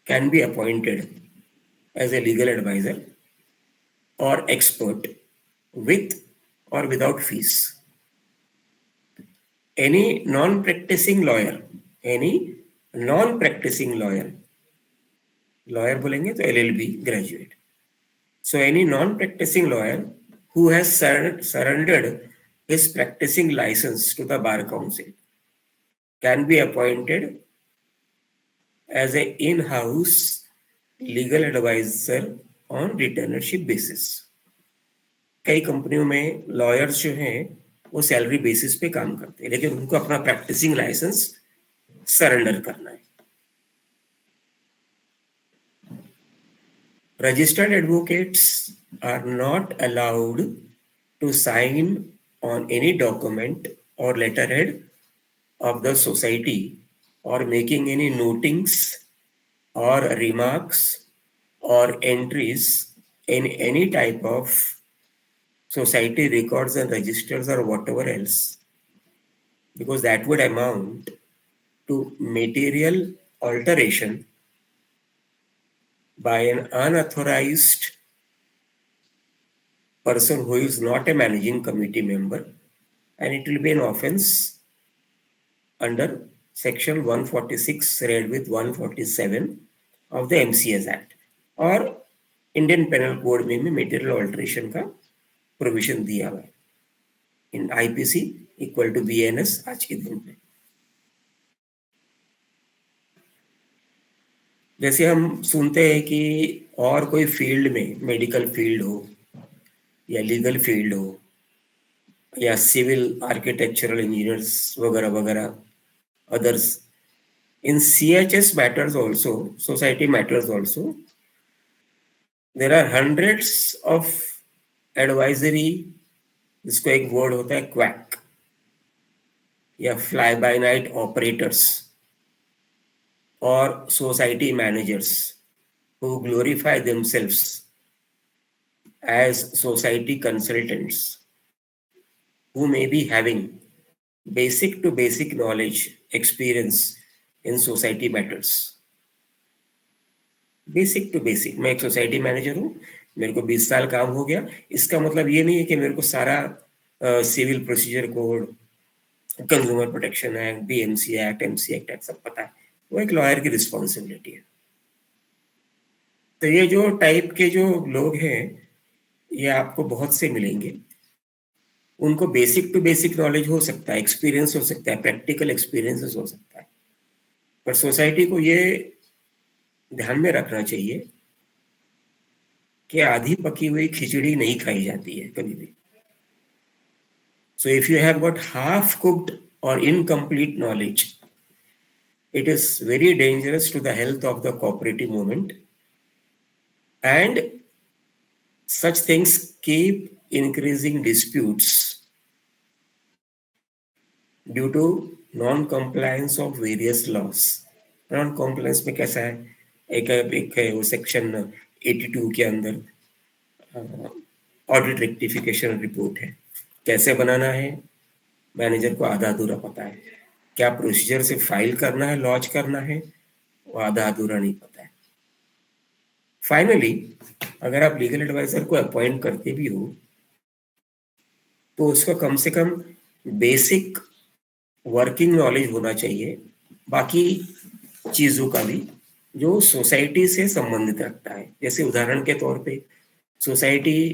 can be appointed as a legal advisor or expert with or without fees. Any non-practicing lawyer, lawyer बोलेंगे तो LLB graduate. So any non-practicing lawyer who has surrendered his practicing license to the Bar Council can be appointed as a in-house legal advisor on retainership basis. कई कंपनियों में lawyers जो हैं वो salary basis पे काम करते हैं, लेकिन उनको अपना प्रैक्टिसिंग लाइसेंस सरेंडर करना है. Registered advocates are not allowed to sign on any document और letterhead of the society or making any notings or remarks or entries in any type of society records and registers or whatever else, because that would amount to material alteration by an unauthorized person who is not a managing committee member, and it will be an offense under section 146 read with 147 of the MCS Act और Indian panel code में भी material alteration का provision दिया हुआ है इन IPC equal to BNS आज के दिन में. जैसे हम सुनते हैं कि और कोई फील्ड में, मेडिकल फील्ड हो या लीगल फील्ड हो या सिविल आर्किटेक्चरल इंजीनियर्स वगैरह वगैरह, others in CHS matters also, society matters also, there are hundreds of advisory, जिसको एक वर्ड होता है क्वैक या फ्लाई बाय नाइट ऑपरेटर्स और society managers who glorify themselves as society consultants, who may be having basic to basic knowledge, experience in society matters. Basic to basic. मैं एक society manager हूँ, मेरे को 20 साल काम हो गया, इसका मतलब ये नहीं है कि मेरे को सारा civil procedure code, consumer protection act, BMC act, MC act सब पता है. वो एक लॉयर की रिस्पॉन्सिबिलिटी है. तो ये जो टाइप के जो लोग हैं ये आपको बहुत से मिलेंगे. उनको बेसिक टू बेसिक नॉलेज हो सकता है, एक्सपीरियंस हो सकता है, प्रैक्टिकल एक्सपीरियंस हो सकता है, पर सोसाइटी को ये ध्यान में रखना चाहिए कि आधी पकी हुई खिचड़ी नहीं खाई जाती है कभी भी. So if you have got half cooked और incomplete knowledge, it is very dangerous to the health of the cooperative movement, and such things keep increasing disputes due to non-compliance of various laws. Non-compliance में कैसा है, एक है वो section 82 के अंदर audit rectification report है. कैसे बनाना है मैनेजर को आधा अधूरा पता है, क्या प्रोसीजर से फाइल करना है, लॉन्च करना है, वो आधा अधूरा नहीं पता है. फाइनली अगर आप लीगल एडवाइजर को अपॉइंट करते भी हो तो उसका कम से कम बेसिक वर्किंग नॉलेज होना चाहिए, बाकी चीजों का भी जो सोसाइटी से संबंधित रखता है. जैसे उदाहरण के तौर पे सोसाइटी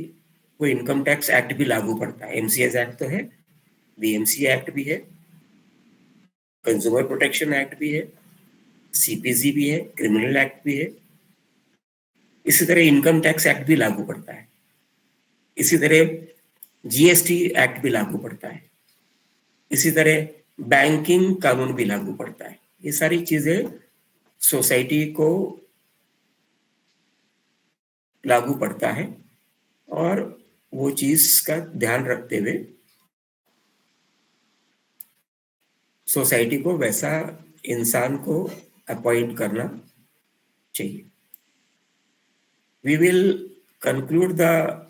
को इनकम टैक्स एक्ट भी लागू पड़ता है. MCS एक्ट तो है, BMC एक्ट भी है, कंज्यूमर प्रोटेक्शन एक्ट भी है, CPC भी है, क्रिमिनल एक्ट भी है. इसी तरह इनकम टैक्स एक्ट भी लागू पड़ता है. इसी तरह GST एक्ट भी लागू पड़ता है. इसी तरह बैंकिंग कानून भी लागू पड़ता है. ये सारी चीजें सोसाइटी को लागू पड़ता है और वो चीज का ध्यान रखते हुए सोसाइटी को वैसा इंसान को अपॉइंट करना चाहिए। We will conclude the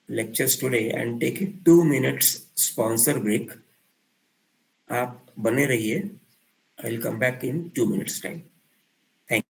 lectures today and take a 2 minutes sponsor break. आप बने रहिए. I will come back in 2 minutes time. Thank you.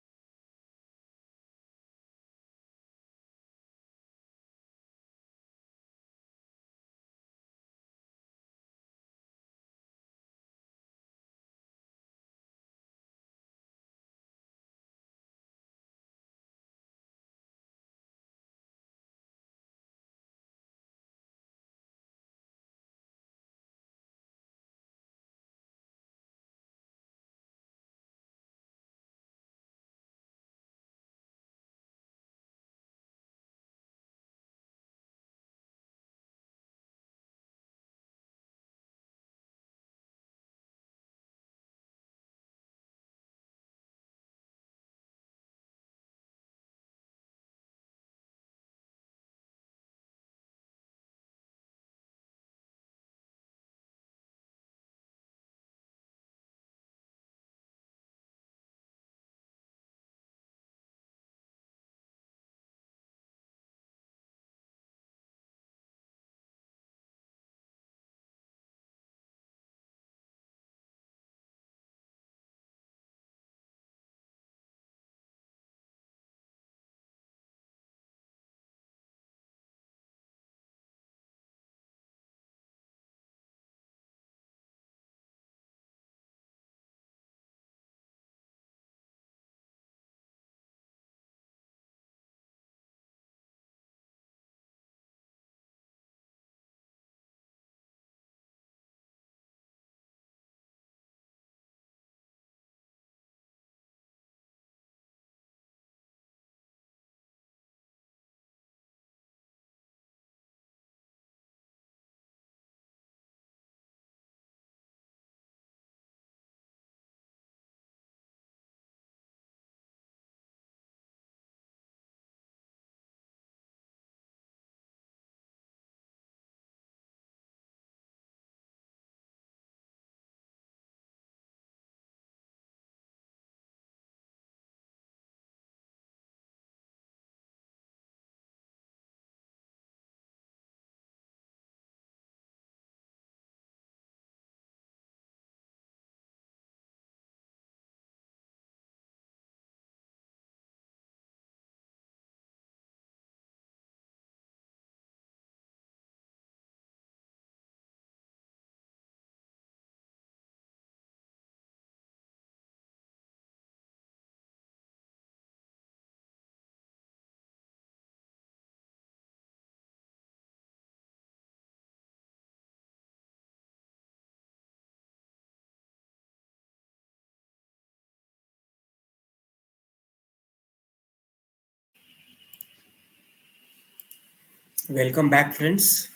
Welcome back, friends.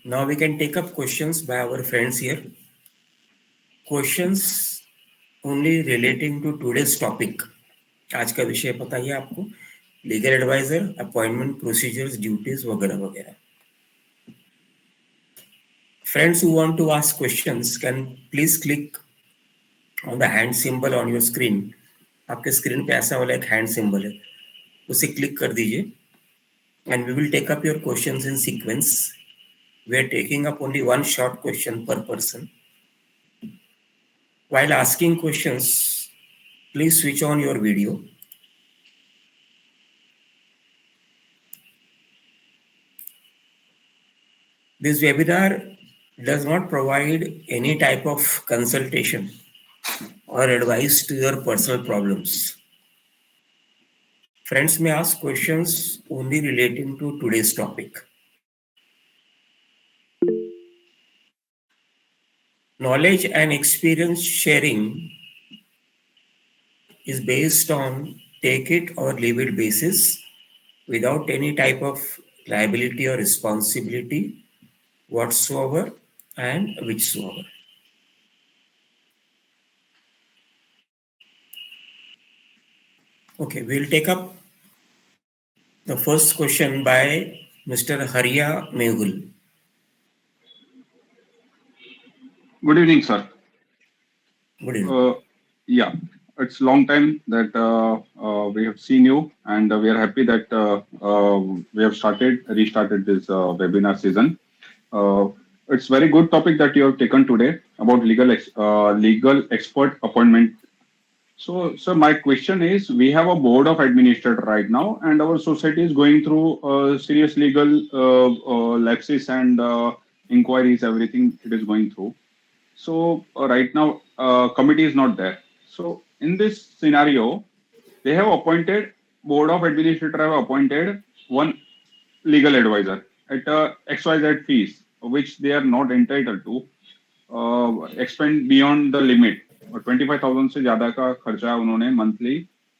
Now we can take up questions by our friends here. Questions only relating to today's topic. आज का विषय पता ही है आपको, legal adviser, appointment procedures, duties वगैरह वगैरह. Friends who want to ask questions can please click on the hand symbol on your screen. आपके स्क्रीन पे ऐसा वाला एक हैंड सिंबल है, उसे क्लिक कर दीजिए and we will take up your questions in sequence. We are taking up only one short question per person. While asking questions, please switch on your video. This webinar does not provide any type of consultation or advice to your personal problems. Friends may ask questions only relating to today's topic. Knowledge and experience sharing is based on take it or leave it basis without any type of liability or responsibility whatsoever and whichsoever. Okay, we'll take up the first question by Mr. Hariya Mehul. Good evening, sir. Good evening. Yeah, it's long time that we have seen you, and we are happy that we have restarted this webinar season. Uh, it's very good topic that you have taken today about legal expert appointment. So my question is, we have a board of administrator right now, and our society is going through serious legal lapses and inquiries, everything it is going through. So right now, committee is not there. So in this scenario, they have appointed board of administrator have appointed one legal advisor at XYZ fees, which they are not entitled to expend beyond the limit. और 25,000 से ज्यादा का खर्चा उन्होंने monthly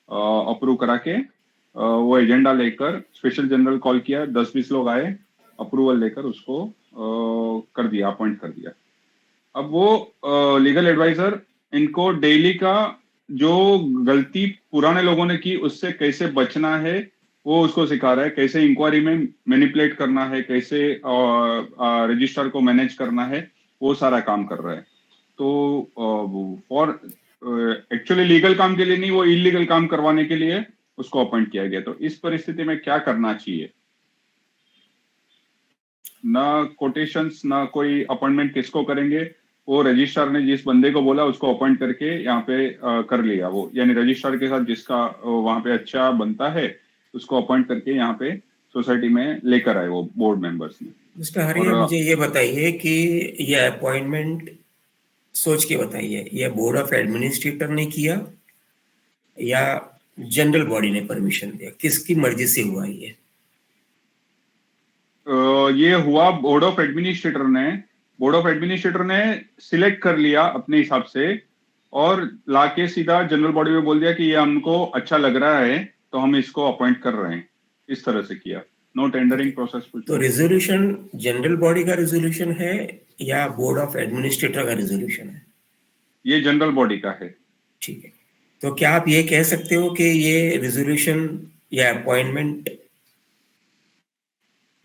approve करा के वो agenda लेकर स्पेशल जनरल कॉल किया, 10-20 लोग आए, अप्रूवल लेकर उसको कर दिया, अपॉइंट कर दिया. अब वो लीगल एडवाइजर इनको डेली का जो गलती पुराने लोगों ने की उससे कैसे बचना है वो उसको सिखा रहा है, कैसे इंक्वायरी में मैनिपुलेट करना है, कैसे रजिस्ट्रार को मैनेज करना है, वो सारा काम कर रहा है. तो फॉर एक्चुअली लीगल काम के लिए नहीं, वो इलीगल काम करवाने के लिए उसको अपॉइंट किया गया. तो इस परिस्थिति में क्या करना चाहिए? ना कोटेशंस ना कोई अपॉइंटमेंट किसको करेंगे, वो रजिस्ट्रार ने जिस बंदे को बोला उसको अपॉइंट करके यहाँ पे कर लिया वो, यानी रजिस्ट्रार के साथ जिसका वहां पे अच्छा बनता है उसको अपॉइंट करके यहाँ पे सोसाइटी में लेकर आए वो बोर्ड मेंबर्स ने. मिस्टर हरिया, मुझे ये बताइए कि ये अपॉइंटमेंट सोच के बताइए, ये बोर्ड ऑफ एडमिनिस्ट्रेटर ने किया या जनरल बॉडी ने परमिशन दिया? किसकी मर्जी से हुआ ये? ये हुआ बोर्ड ऑफ एडमिनिस्ट्रेटर ने सिलेक्ट कर लिया अपने हिसाब से और लाके सीधा जनरल बॉडी में बोल दिया कि ये हमको अच्छा लग रहा है तो हम इसको अपॉइंट कर रहे हैं. इस तरह से किया, नो टेंडरिंग प्रोसेस कुछ. तो रेजोल्यूशन जनरल बॉडी का रेजोल्यूशन है या बोर्ड ऑफ एडमिनिस्ट्रेटर का रेजोल्यूशन है? ये जनरल बॉडी का है. ठीक है, तो क्या आप ये कह सकते हो कि ये रेजोल्यूशन या अपॉइंटमेंट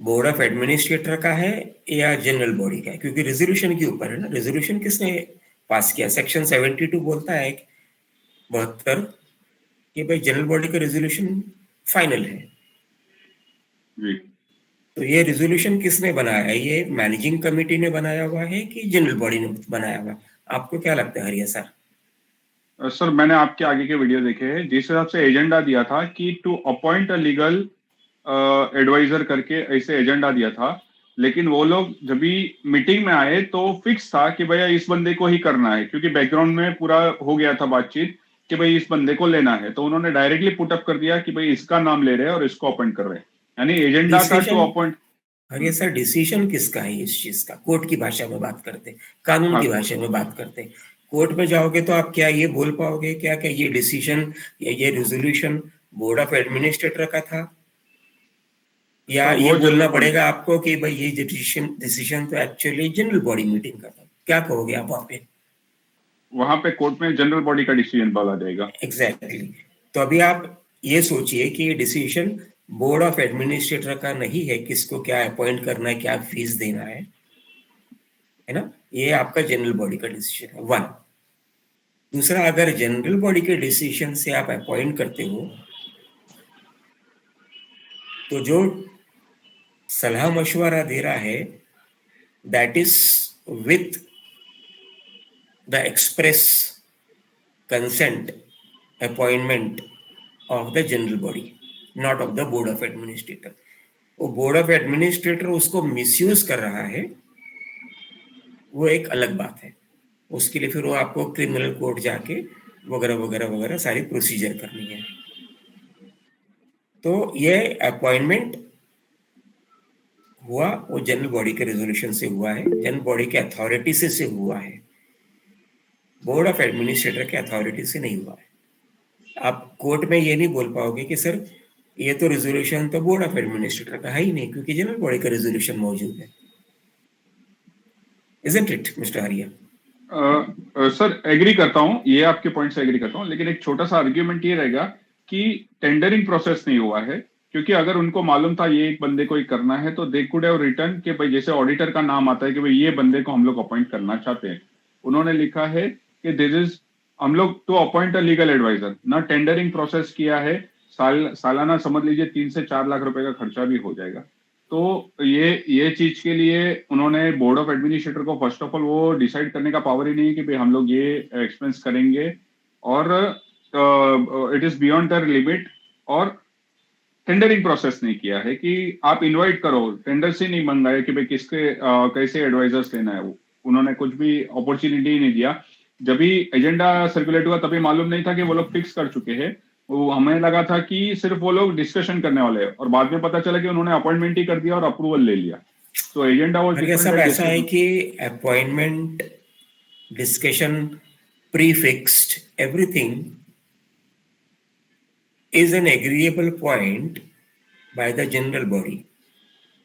बोर्ड ऑफ एडमिनिस्ट्रेटर का है या जनरल बॉडी का है? क्योंकि रेजोल्यूशन के ऊपर है ना. रेजोल्यूशन किसने पास किया? सेक्शन 72 बोलता है 72 कि भाई जनरल बॉडी का रेजोल्यूशन फाइनल है. तो ये रेजोल्यूशन किसने बनाया है? ये मैनेजिंग कमेटी ने बनाया हुआ है कि जनरल बॉडी ने बनाया हुआ है? आपको क्या लगता है हरिया सर? सर मैंने आपके आगे के वीडियो देखे हैं, जिस हिसाब से एजेंडा दिया था कि to appoint a legal adviser करके ऐसे एजेंडा दिया था, लेकिन वो लोग जब भी मीटिंग में आए तो फिक्स था कि भैया इस बंदे को ही करना है, क्योंकि बैकग्राउंड में पूरा हो गया था बातचीत कि भाई इस बंदे को लेना है. तो उन्होंने डायरेक्टली पुटअप कर दिया कि भाई इसका नाम ले रहे हैं और इसको अपॉइंट कर रहे हैं, यानी एजेंडा का टू अपॉइंट. हरिया सर, डिसीजन किसका है इस चीज का? कोर्ट की भाषा में बात करते, कानून की भाषा में बात करते. कोर्ट में जाओगे तो आप क्या ये बोल पाओगे क्या कि ये डिसीजन या ये रेजोल्यूशन बोर्ड ऑफ एडमिनिस्ट्रेटर का था, या ये बोलना पड़ेगा आपको कि भाई ये डिसीजन तो एक्चुअली जनरल बॉडी मीटिंग का था? क्या कहोगे आप वहां पे कोर्ट में जनरल बॉडी का डिसीजन बोला जाएगा. एग्जैक्टली. तो अभी आप ये सोचिए कि ये डिसीजन बोर्ड ऑफ एडमिनिस्ट्रेटर का नहीं है, किसको क्या अपॉइंट करना है, क्या फीस देना है ना, ये आपका जनरल बॉडी का डिसीजन है. 1. दूसरा, अगर जनरल बॉडी के डिसीजन से आप अपॉइंट करते हो तो जो सलाह मशवरा दे रहा है that is with the express consent appointment of the general body, not of the board of administrator. वो बोर्ड ऑफ एडमिनिस्ट्रेटर उसको मिसयूज कर रहा है, वो एक अलग बात है. उसके लिए फिर वो आपको क्रिमिनल कोर्ट जाके वगैरह वगैरह वगैरह सारी प्रोसीजर करनी है. तो ये अपॉइंटमेंट हुआ वो जनरल बॉडी के रेजोल्यूशन से हुआ है, जनरल बॉडी के अथॉरिटी से हुआ है, बोर्ड ऑफ एडमिनिस्ट्रेटर के अथॉरिटी से नहीं हुआ है. आप कोर्ट में ये नहीं बोल पाओगे कि सर ये तो रेजोल्यूशन तो बोर्ड ऑफ एडमिनिस्ट्रेटर का है ही नहीं, क्योंकि जनरल बॉडी का रेजोल्यूशन मौजूद है. Isn't it, Mr. Arya? Sir agree करता हूँ, ये आपके पॉइंट से एग्री करता हूँ, लेकिन एक छोटा सा आर्ग्यूमेंट ये रहेगा कि टेंडरिंग प्रोसेस नहीं हुआ है, क्योंकि अगर उनको मालूम था ये एक बंदे को ही करना है तो दे कुड हैव रिटर्न कि भाई जैसे ऑडिटर का नाम आता है कि भाई ये बंदे को हम लोग अपॉइंट करना चाहते हैं, उन्होंने लिखा है कि दिस इज, हम लोग to appoint a legal adviser, ना टेंडरिंग प्रोसेस किया है, सालाना समझ लीजिए 3 से 4 लाख रुपए का खर्चा भी हो जाएगा। तो ये चीज के लिए उन्होंने बोर्ड ऑफ एडमिनिस्ट्रेटर को फर्स्ट ऑफ ऑल वो डिसाइड करने का पावर ही नहीं है कि भाई हम लोग ये एक्सपेंस करेंगे, और it is beyond their limit. और टेंडरिंग प्रोसेस नहीं किया है कि आप इनवाइट करो, टेंडर से नहीं मंगाया कि भाई किसके कैसे एडवाइजर्स लेना है। वो उन्होंने कुछ भी अपॉर्चुनिटी नहीं दिया। जब भी एजेंडा सर्कुलेट हुआ तभी मालूम नहीं था कि वो लोग फिक्स कर चुके हैं। वो हमें लगा था कि सिर्फ वो लोग डिस्कशन करने वाले हैं, और बाद में पता चला कि उन्होंने अपॉइंटमेंट ही कर दिया और अप्रूवल ले लिया। तो एजेंडा वाज और ये डिफरेंट सब एट ऐसा है दिस। कि appointment, discussion, prefixed, everything is an agreeable point by the general body.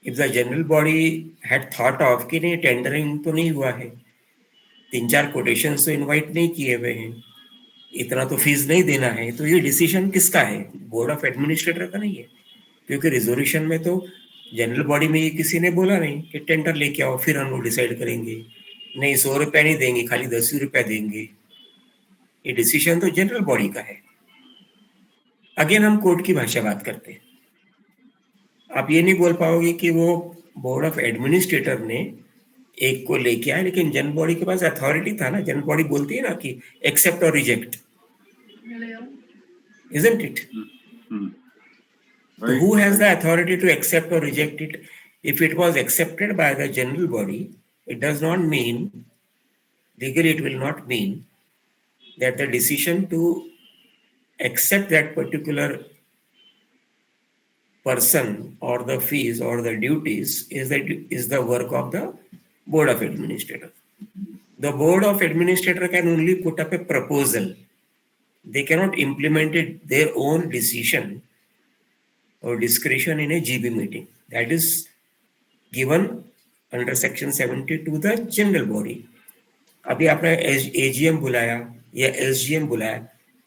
If the general body had thought of कि नहीं टेंडरिंग तो नहीं हुआ है, 3-4 कोटेशन तो इनवाइट नहीं किए हुए हैं, इतना तो फीस नहीं देना है, तो ये डिसीजन किसका है? बोर्ड ऑफ एडमिनिस्ट्रेटर का नहीं है, क्योंकि रिजोल्यूशन में तो जनरल बॉडी में ये किसी ने बोला नहीं कि टेंडर लेके आओ फिर हम लोग डिसाइड करेंगे, नहीं 100 रुपया नहीं देंगे, खाली 10 रुपया देंगे। ये डिसीजन तो जनरल बॉडी का है। अगेन हम कोर्ट की भाषा बात करते हैं। आप ये नहीं बोल पाओगे कि वो बोर्ड ऑफ एडमिनिस्ट्रेटर ने एक को लेके आया, लेकिन जनरल बॉडी के पास अथॉरिटी था ना। जनरल बॉडी बोलती है ना कि एक्सेप्ट और reject, isn't it? So who has the authority to accept or reject it? If it was accepted by the general body, it does not mean, legally it will not mean that the decision to accept that particular person or the fees or the duties is the work of the board of administrator. The board of administrator can only put up a proposal. They cannot implement it their own decision or discretion in a GB meeting. That is given under section 70 to the general body. अभी आपने AGM बुलाया या SGM बुलाया,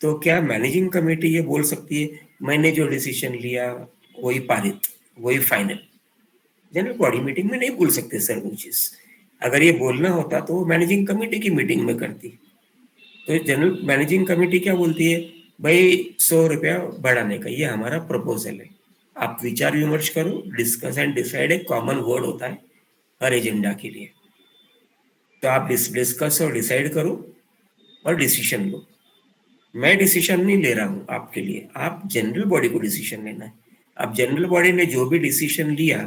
तो क्या managing committee ये बोल सकती है मैंने जो डिसीजन लिया वही पारित, वही फाइनल? जनरल बॉडी मीटिंग में नहीं बोल सकते सर वो चीज। अगर ये बोलना होता तो वो मैनेजिंग कमेटी की मीटिंग में करती। तो जनरल मैनेजिंग कमेटी क्या बोलती है, भाई 100 रुपया बढ़ाने का ये हमारा प्रपोजल है, आप विचार विमर्श करो, डिस्कस एंड डिसाइड, एक कॉमन वर्ड होता है हर एजेंडा के लिए। तो आप डिस्कस और डिसाइड करो और डिसीजन लो। मैं डिसीजन नहीं ले रहा हूं आपके लिए, आप जनरल बॉडी को डिसीजन लेना है। अब जनरल बॉडी ने जो भी डिसीजन लिया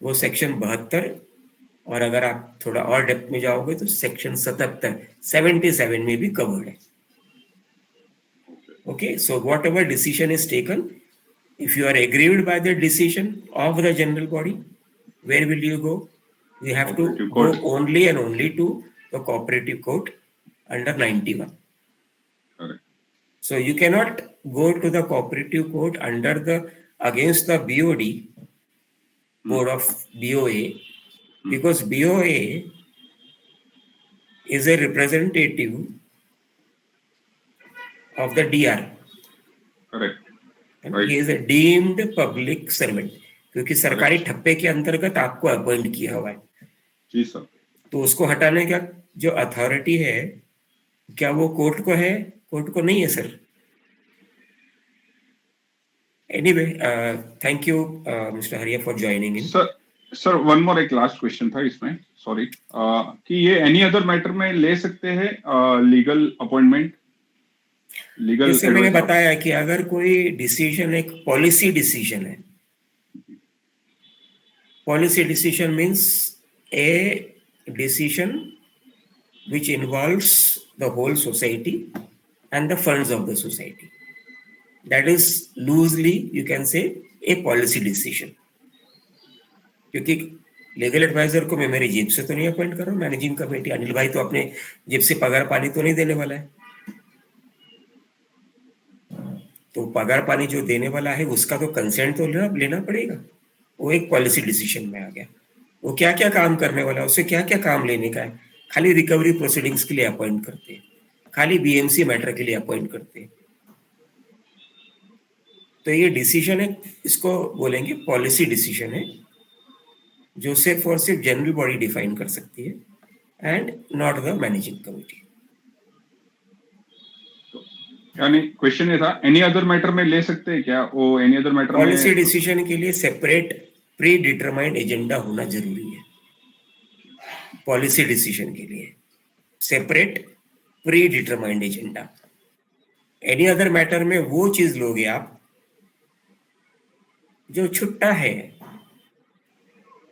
वो सेक्शन 72, और अगर आप थोड़ा और डेप्थ में जाओगे तो सेक्शन 77 में भी कवर्ड है। Okay, so what ever decision is taken, if you are aggrieved by the decision of the general body, where will you go? You have to go only and only to the cooperative court under 91. Correct. So you cannot go to the cooperative court under the against the BOD, board of BOA, because BOA is a representative of the DR. Correct. And he is a deemed public servant, क्योंकि सरकारी ठप्पे के अंतर्गत आपको appoint किया हुआ है। जी sir. तो उसको हटाने का जो अथॉरिटी है, क्या वो कोर्ट को है? कोर्ट को नहीं है sir. Anyway, thank you mister Hariya for joining in. Sir one more, एक लास्ट क्वेश्चन था इसमें, सॉरी, कि ये एनी अदर मैटर में ले सकते हैं लीगल अपॉइंटमेंट? लीगल, जैसे मैंने बताया कि अगर कोई डिसीजन एक पॉलिसी डिसीजन है, policy decision means a decision which involves the whole society and the funds of the society. That is loosely you can say a policy decision. क्योंकि legal adviser को मैं मेरी जेब से तो नहीं अपॉइंट कर रहा हूँ। मैनेजिंग कमेटी अनिल भाई तो अपने जेब से पगार पानी तो नहीं देने वाला है। तो पगार पानी जो देने वाला है उसका तो कंसेंट तो लेना पड़ेगा। वो एक पॉलिसी डिसीजन में आ गया। वो क्या क्या काम करने वाला है, उससे क्या क्या काम लेने का है। खाली रिकवरी प्रोसीडिंग्स के लिए अपॉइंट करते हैं, खाली बीएमसी मैटर के लिए अपॉइंट करते हैं। तो ये डिसीजन है, इसको बोलेंगे पॉलिसी डिसीजन है, जो सिर्फ और सिर्फ जनरल बॉडी डिफाइन कर सकती है। and not the managing committee. यानी क्वेश्चन ये था एनी अदर मैटर में ले सकते हैं क्या वो एनी अदर मैटर में पॉलिसी डिसीजन के लिए सेपरेट प्री डिटरमाइंड एजेंडा होना जरूरी है. पॉलिसी डिसीजन के लिए separate pre determined agenda. Any other matter में वो चीज लोगे आप जो छुट्टा है,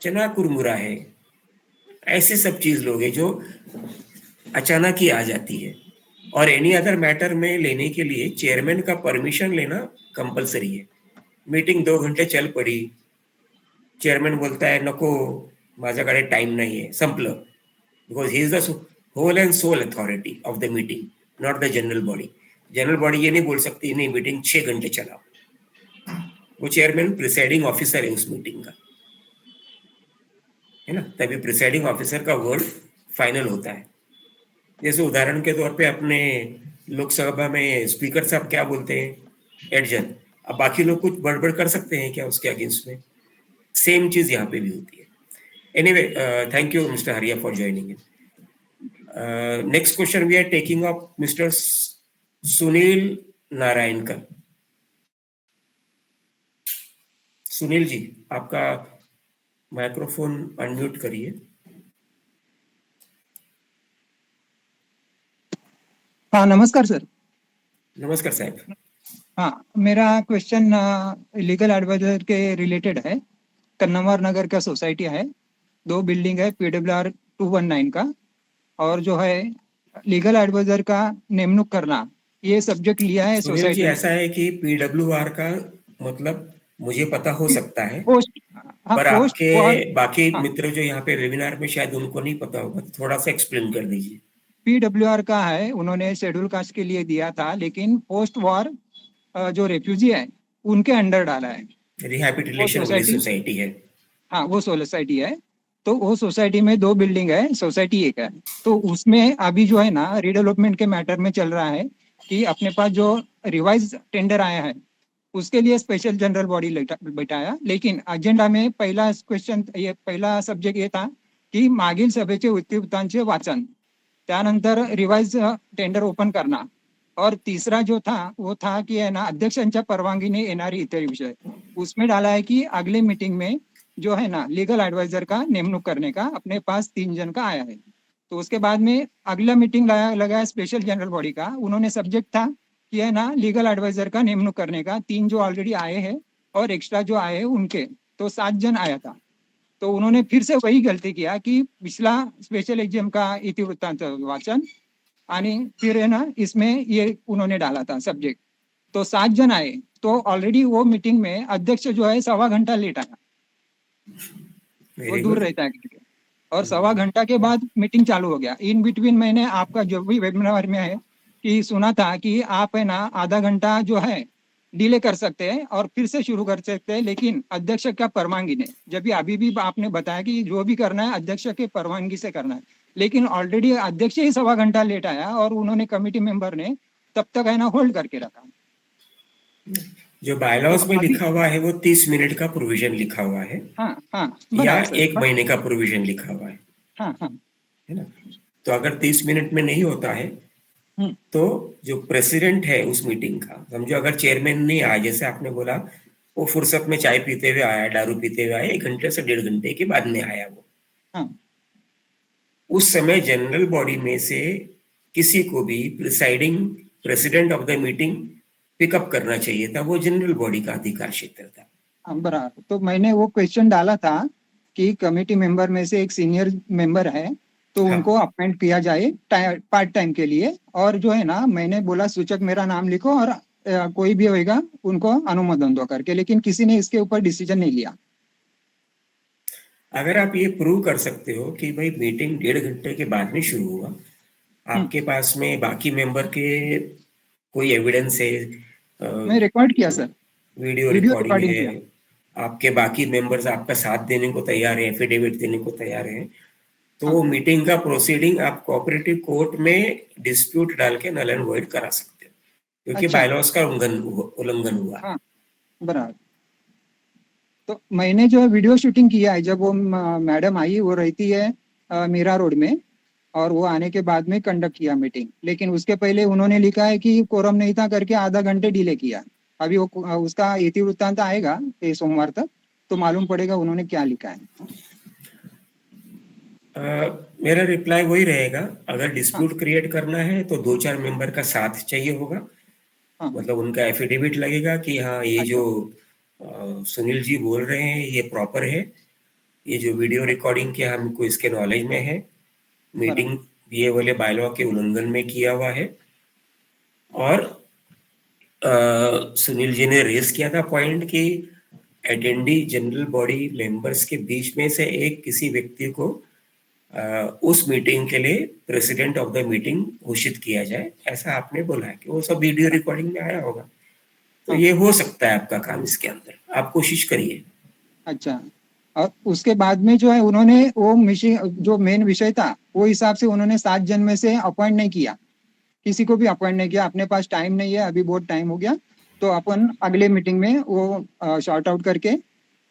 चना कुरमुरा है, ऐसे सब चीज लोगे जो अचानक ही आ जाती है. और एनी अदर मैटर में लेने के लिए चेयरमैन का परमिशन लेना कंपलसरी है. मीटिंग 2 घंटे चल पड़ी, चेयरमैन बोलता है नको माझ्याकडे टाइम नाही आहे, संपलं. Because he is the whole and sole authority of the meeting, not the general body. General body ये नहीं बोल सकती नहीं मीटिंग 6 घंटे चलाओ. वो चेयरमैन प्रिसाइडिंग ऑफिसर है उस मीटिंग का, है ना. तभी प्रिसाइडिंग ऑफिसर का वर्ड फाइनल होता है. जैसे उदाहरण के तौर पे अपने लोकसभा में स्पीकर साहब क्या बोलते हैं, एडजन. अब बाकी लोग कुछ बड़बड़ कर सकते हैं क्या उसके अगेंस्ट में? सेम चीज यहाँ पे भी होती है. Anyway, thank you mister Hariya for joining in. Next question we are taking up mister Sunil Narayankar. Sunil ji, आपका माइक्रोफोन अनम्यूट करिए. हाँ, नमस्कार सर. नमस्कार साहब. हाँ, मेरा क्वेश्चन लीगल एडवाइजर के रिलेटेड है. कन्नवर नगर का सोसाइटी है, 2 बिल्डिंग है PWR 219 का, और जो है लीगल एडवाइजर का नेमणूक करना, ये सब्जेक्ट लिया है सुनील जी, सोसाइटी. ऐसा है कि PWR का मतलब मुझे पता हो सकता है, पोस्ट. हाँ, पर पोस्ट आपके बाकी हाँ, मित्र जो यहाँ पे वेबिनार में शायद उनको नहीं पता होगा, तो थोड़ा सा एक्सप्लेन कर दीजिए. PWR का है, उन्होंने शेड्यूल कास्ट के लिए दिया था, लेकिन पोस्ट वॉर जो रेफ्यूजी है उनके अंडर डाला है. रिहैबिलिटेशन वाली सोसाइटी है. हाँ, वो सोसाइटी है. तो वो सोसाइटी में 2 बिल्डिंग है, सोसाइटी एक है. तो उसमें अभी जो है ना रीडेवलपमेंट के मैटर में चल रहा है कि अपने पास जो रिवाइज टेंडर आया है उसके लिए स्पेशल जनरल बॉडी बैठाया. लेकिन एजेंडा में पहला क्वेश्चन, ये पहला सब्जेक्ट ये था की मागील सभेचे इतिवृत्तांचे वाचन, त्यानंतर रिवाइज टेंडर ओपन करना, और तीसरा जो था वो था कि है ना अध्यक्षांच्या परवानगीने येणारी इतर विषय. उसमें डाला है कि अगले मीटिंग में जो है ना लीगल एडवाइजर का नेमणूक करने का अपने पास 3 जन का आया है. तो उसके बाद में अगला मीटिंग लगाया स्पेशल जनरल बॉडी का. उन्होंने सब्जेक्ट था कि है ना लीगल एडवाइजर का नेमणूक करने का, 3 जो ऑलरेडी आए हैं और एक्स्ट्रा जो आए हैं उनके, तो 7 जन आया था. तो उन्होंने फिर से वही गलती किया कि पिछला स्पेशल एग्जाम का इतिवृत्तांत वाचन, आणि फिर है ना इसमें ये उन्होंने डाला था सब्जेक्ट. तो 7 जन आए, तो ऑलरेडी वो मीटिंग में अध्यक्ष जो है 1.25 घंटा लेट आया, वो दूर रहता है, और 1.25 घंटा के बाद मीटिंग चालू हो गया. इन बिटवीन मैंने आपका जो भी वेबिनार में है कि सुना था कि आप है ना आधा घंटा जो है डिले कर सकते हैं और फिर से शुरू कर सकते हैं, लेकिन अध्यक्ष का परवानगी ने. जब भी अभी भी आपने बताया कि जो भी करना है अध्यक्ष के परवानगी से करना है, लेकिन ऑलरेडी अध्यक्ष ही 1.25 घंटा लेट आया और उन्होंने कमिटी मेंबर ने तब तक है ना होल्ड करके रखा. जो बायलॉज में लिखा हुआ है वो 30 मिनट का प्रोविजन लिखा हुआ है. हाँ, हाँ, या 1 महीने का प्रोविजन लिखा हुआ है. हाँ, हाँ, है ना. तो अगर 30 मिनट में नहीं होता है तो जो प्रेसिडेंट है उस मीटिंग का, समझो अगर चेयरमैन नहीं आया, जैसे आपने बोला वो फुर्सत में चाय पीते हुए आया, दारू पीते हुए आया, 1 घंटे से 1.5 घंटे के बाद में आया वो. हाँ. उस समय जनरल बॉडी में से किसी को भी presiding president of the meeting pickup करना चाहिए था. वो जनरल बॉडी का अधिकार क्षेत्र था. बराबर. तो मैंने वो क्वेश्चन डाला था कि कमेटी मेंबर में से एक सीनियर मेंबर है, तो हाँ. उनको अपॉइंट किया जाए पार्ट टाइम के लिए, और जो है ना मैंने बोला सूचक मेरा नाम लिखो और कोई भी होएगा उनको अनुमोदन दो करके, लेकिन किसी ने इसके ऊपर डिसीजन नहीं लिया. अगर आप ये प्रूव कर सकते हो कि भाई मीटिंग 1.5 घंटे के बाद में शुरू हुआ, आपके पास में बाकी मेंबर के कोई एविडेंस है, मैं रिकॉर्ड किया सर, वीडियो रिकॉर्डिंग है, आपके बाकी मेंबर्स आपका साथ देने को तैयार है, एफिडेविट देने को तैयार है, तो मीटिंग का प्रोसीडिंग आप कोऑपरेटिव कोर्ट में डिस्प्यूट डाल के नल एंड वॉइड करा सकते हो, क्योंकि बायलॉज का उल्लंघन हुआ. हाँ, बराबर. तो मैंने जो वीडियो शूटिंग किया है, जब वो मैडम आई, वो रहती है मीरा रोड में, और वो आने के बाद में कंडक्ट किया मीटिंग, लेकिन उसके पहले उन्होंने लिखा है कि कोरम नहीं था करके आधा घंटे डिले किया। अभी वो उसका इतिवृत्तांत आएगा ये सोमवार तक, तो मालूम पड़ेगा उन्होंने क्या लिखा है। मेरा रिप्लाई वही रहेगा, अगर हाँ डिस्प्यूट क्रिएट करना है तो 2-4 मेंबर का साथ चाहिए होगा, हाँ। मतलब उनका एफिडेविट लगेगा कि हाँ ये अच्छा जो सुनील जी बोल रहे हैं ये प्रॉपर है, ये जो वीडियो रिकॉर्डिंग किया हमको इसके नॉलेज में है, बराबर। मीटिंग ये वाले बायलॉ के उल्लंघन में किया हुआ है। और सुनील जी ने रेस किया था पॉइंट कि अटेंडी जनरल बॉडी मेंबर्स के बीच में से एक किसी व्यक्ति को उस मीटिंग के लिए प्रेसिडेंट ऑफ द मीटिंग घोषित किया जाए, ऐसा आपने बोला है कि वो सब वीडियो रिकॉर्डिंग में आया होगा। तो हाँ ये हो सकता है आपका काम इसके अंदर, आप कोशिश करिए। अच्छा। और उसके बाद में जो है उन्होंने वो जो मेन विषय था वो हिसाब से उन्होंने 7 जन में से अपॉइंट नहीं किया, किसी को भी अपॉइंट नहीं किया। अपने पास टाइम नहीं है, अभी बहुत टाइम हो गया, तो अपन अगले मीटिंग में वो शॉर्ट आउट करके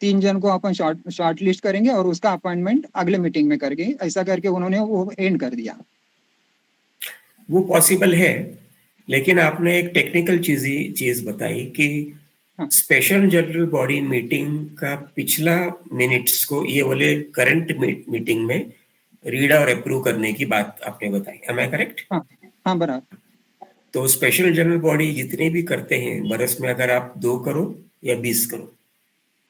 3 जन को अपन शॉर्ट लिस्ट करेंगे और उसका अपॉइंटमेंट अगले मीटिंग में करेंगे, ऐसा करके उन्होंने वो एंड कर दिया। वो पॉसिबल है, लेकिन आपने एक टेक्निकल चीज बताई कि हाँ स्पेशल जनरल बॉडी मीटिंग का पिछला मिनट्स को ये वाले करंट मीटिंग में रीड और अप्रूव करने की बात आपने बताई, एम आई करेक्ट? हाँ हाँ बराबर। तो स्पेशल जनरल बॉडी जितने भी करते हैं बरस में, अगर आप 2 करो या 20 करो,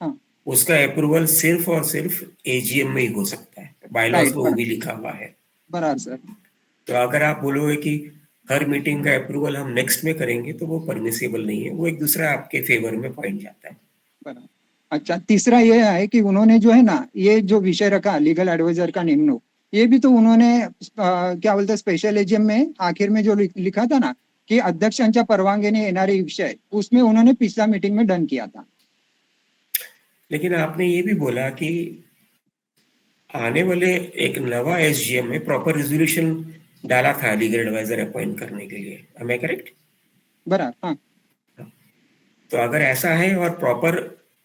हाँ उसका अप्रूवल सिर्फ और सिर्फ एजीएम में ही हो सकता है, बायलॉज राइट में वो भी लिखा हुआ है। बराबर सर। तो अगर आप बोलोगे कि हर मीटिंग का अप्रूवल हम नेक्स्ट में करेंगे तो वो परमिसेबल नहीं है, वो एक दूसरा आपके फेवर में पॉइंट जाता है। बराबर। अच्छा, तीसरा ये है कि उन्होंने जो है ना ये जो विषय रखा लीगल एडवाइजर का निम्न, ये भी तो उन्होंने क्या बोलते हैं स्पेशल एजीएम में आखिर में जो लिखा था ना कि अध्यक्षांच्या परवानगीने येणारे विषय, उसमें उन्होंने पिछला मीटिंग में डन किया था। लेकिन आपने ये भी बोला कि आने वाले एक नवा एसजीएम में प्रॉपर रेजोल्यूशन डाला था लीगल एडवाइजर अपॉइंट करने के लिए, एम आई करेक्ट? बराबर। हाँ तो अगर ऐसा है और प्रॉपर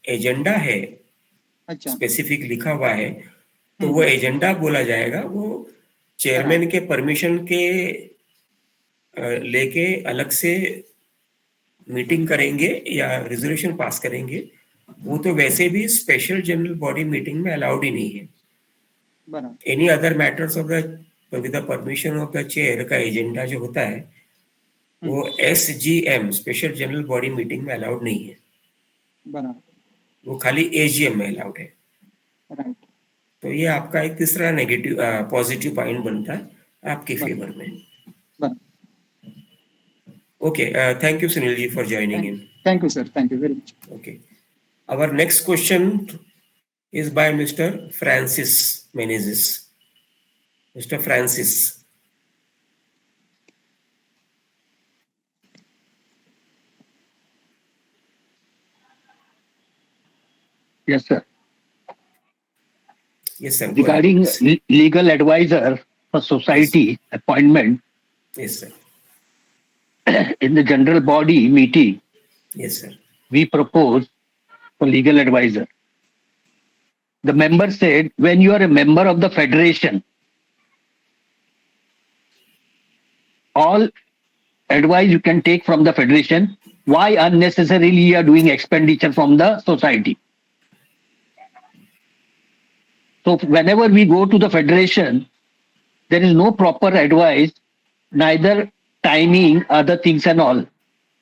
एजेंडा है, अच्छा। स्पेसिफिक लिखा हुआ है, तो वो एजेंडा बोला जाएगा, वो चेयरमैन के परमिशन के लेके अलग से मीटिंग करेंगे या रेजोल्यूशन पास करेंगे, वो तो वैसे भी स्पेशल जनरल बॉडी मीटिंग में अलाउड ही नहीं है। बराबर। Any other matters of the with the permission of the chair का एजेंडा जो होता है वो SGM special general body meeting में अलाउड नहीं है, बराबर। वो खाली एजीएम में अलाउड है। राइट। तो ये आपका एक तीसरा नेगेटिव पॉजिटिव पॉइंट बनता है आपके फेवर में। बराबर। Okay, thank you, Sunil ji, for joining in. Thank you, sir. Thank you very much. Okay. Our next question is by Mr. Francis Menezes. Mr. Francis. Yes, sir. Yes, sir. Regarding legal advisor for society appointment Yes, sir. in the general body meeting, Yes, sir. we propose for legal advisor. The member said, when you are a member of the federation, all advice you can take from the federation. Why unnecessarily you are doing expenditure from the society? So whenever we go to the federation, there is no proper advice, neither timing, other things and all.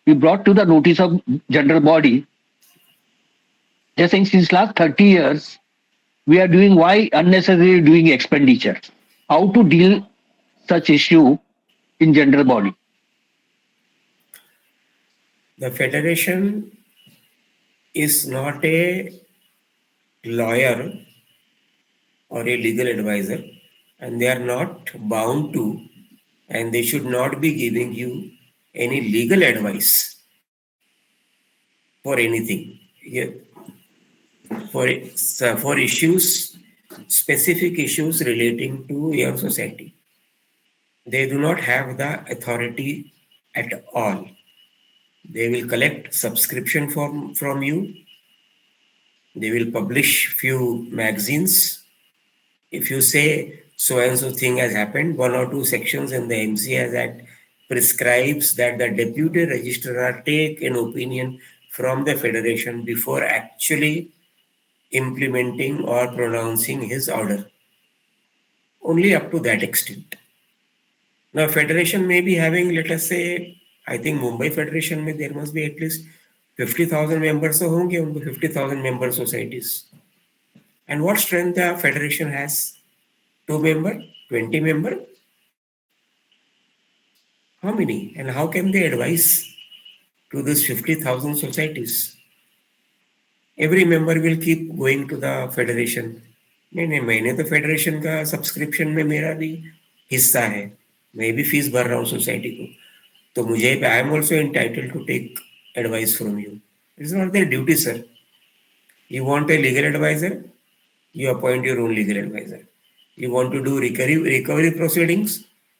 We brought to the notice of general body. Just saying since last 30 years, we are doing why unnecessarily doing expenditure. How to deal such issue in general body? The federation is not a lawyer or a legal advisor, and they are not bound to, and they should not be giving you any legal advice for anything. Yeah. For issues, specific issues relating to your society. They do not have the authority at all. They will collect subscription from you. They will publish few magazines. If you say so and so thing has happened. One or two sections in the MCAs Act prescribes that the deputy registrar take an opinion from the federation before actually implementing or pronouncing his order. Only up to that extent. Now, federation may be having, let us say, I think Mumbai Federation में there must be at least 50,000 members तो होंगे उनको 50,000 member societies. And what strength the federation has? 2 member, 20 member? How many? And how can they advise to these 50,000 societies? Every member will keep going to the federation. नहीं मैंने तो federation का subscription में मेरा भी हिस्सा है, मैं भी फीस भर रहा हूँ सोसाइटी को, तो मुझे I am also entitled to take advice from you. It's not their duty sir. You want a legal advisor, you appoint your own legal advisor. You want to do recovery proceedings,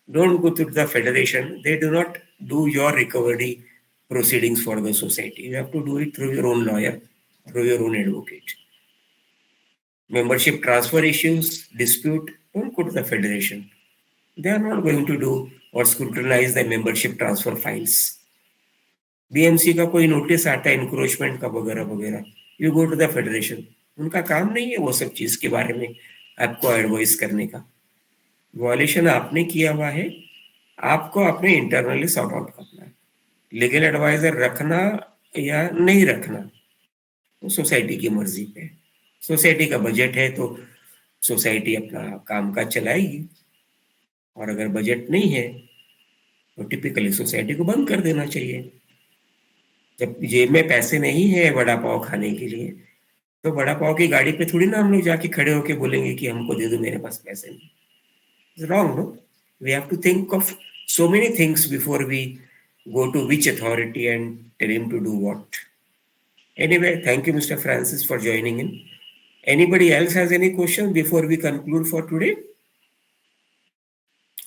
don't go to the federation. They do not do your recovery proceedings for the society. You have to do it through your own lawyer, through your own advocate. Membership transfer issues, dispute, don't go to the federation. They are not going to do or scrutinize the membership transfer files. BMC का कोई notice आता है encroachment का वगैरह वगैरह, you go to the federation. उनका काम नहीं है वो सब चीज के बारे में आपको एडवाइस करने का. वॉयलेशन आपने किया हुआ है, आपको अपने इंटरनली सॉर्ट आउट करना है. लीगल एडवाइजर रखना या नहीं रखना वो सोसाइटी की मर्जी पे. सोसाइटी का बजट है तो सोसाइटी अपना काम काज चलाएगी, और अगर बजट नहीं है तो टिपिकली सोसाइटी को बंद कर देना चाहिए. जब जेब में पैसे नहीं है वड़ा पाव खाने के लिए, तो वड़ा पाव की गाड़ी पे थोड़ी ना हम लोग जाके खड़े होके बोलेंगे कि हमको दे दो, मेरे पास पैसे नहीं. It's wrong, no? We have to think of so many things before we go to which authority and tell him to do what. Anyway, thank you, Mr. Francis, for joining in. Anybody else has any question before we conclude for today?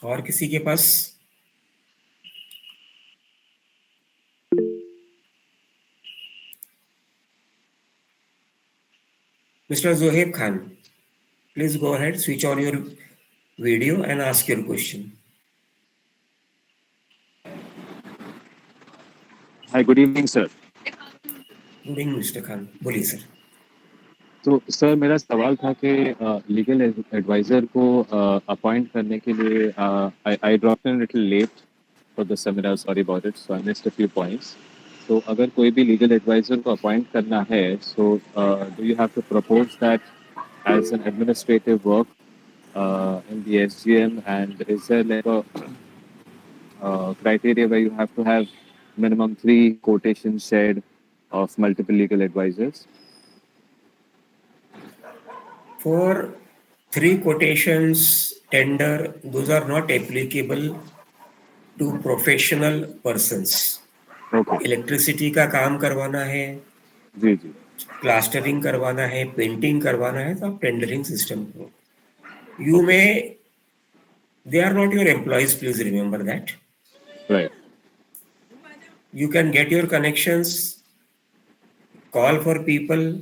और किसी के पास? Mr. Zohaib Khan, please go ahead, switch on your video and ask your question. Hi, good evening, sir. Good evening, Mr. Khan. बोलिए sir. तो sir मेरा सवाल था कि legal adviser को अपॉइंट करने के लिए I dropped in little late for the seminar, sorry about it, so I missed a few points. तो अगर कोई भी लीगल एडवाइजर को अपॉइंट करना है, so do you have to propose that as an administrative work in the SGM, and is there like a criteria where you have to have minimum 3 quotations shared of multiple legal advisors? For 3 quotations tender, those are not applicable to professional persons. Okay. Electricity का काम करवाना है, जी जी, plastering करवाना है, painting करवाना है, तो आप टेंडरिंग सिस्टम को. You may, they are not your employees, please remember that. right. You can get your connections, call for people,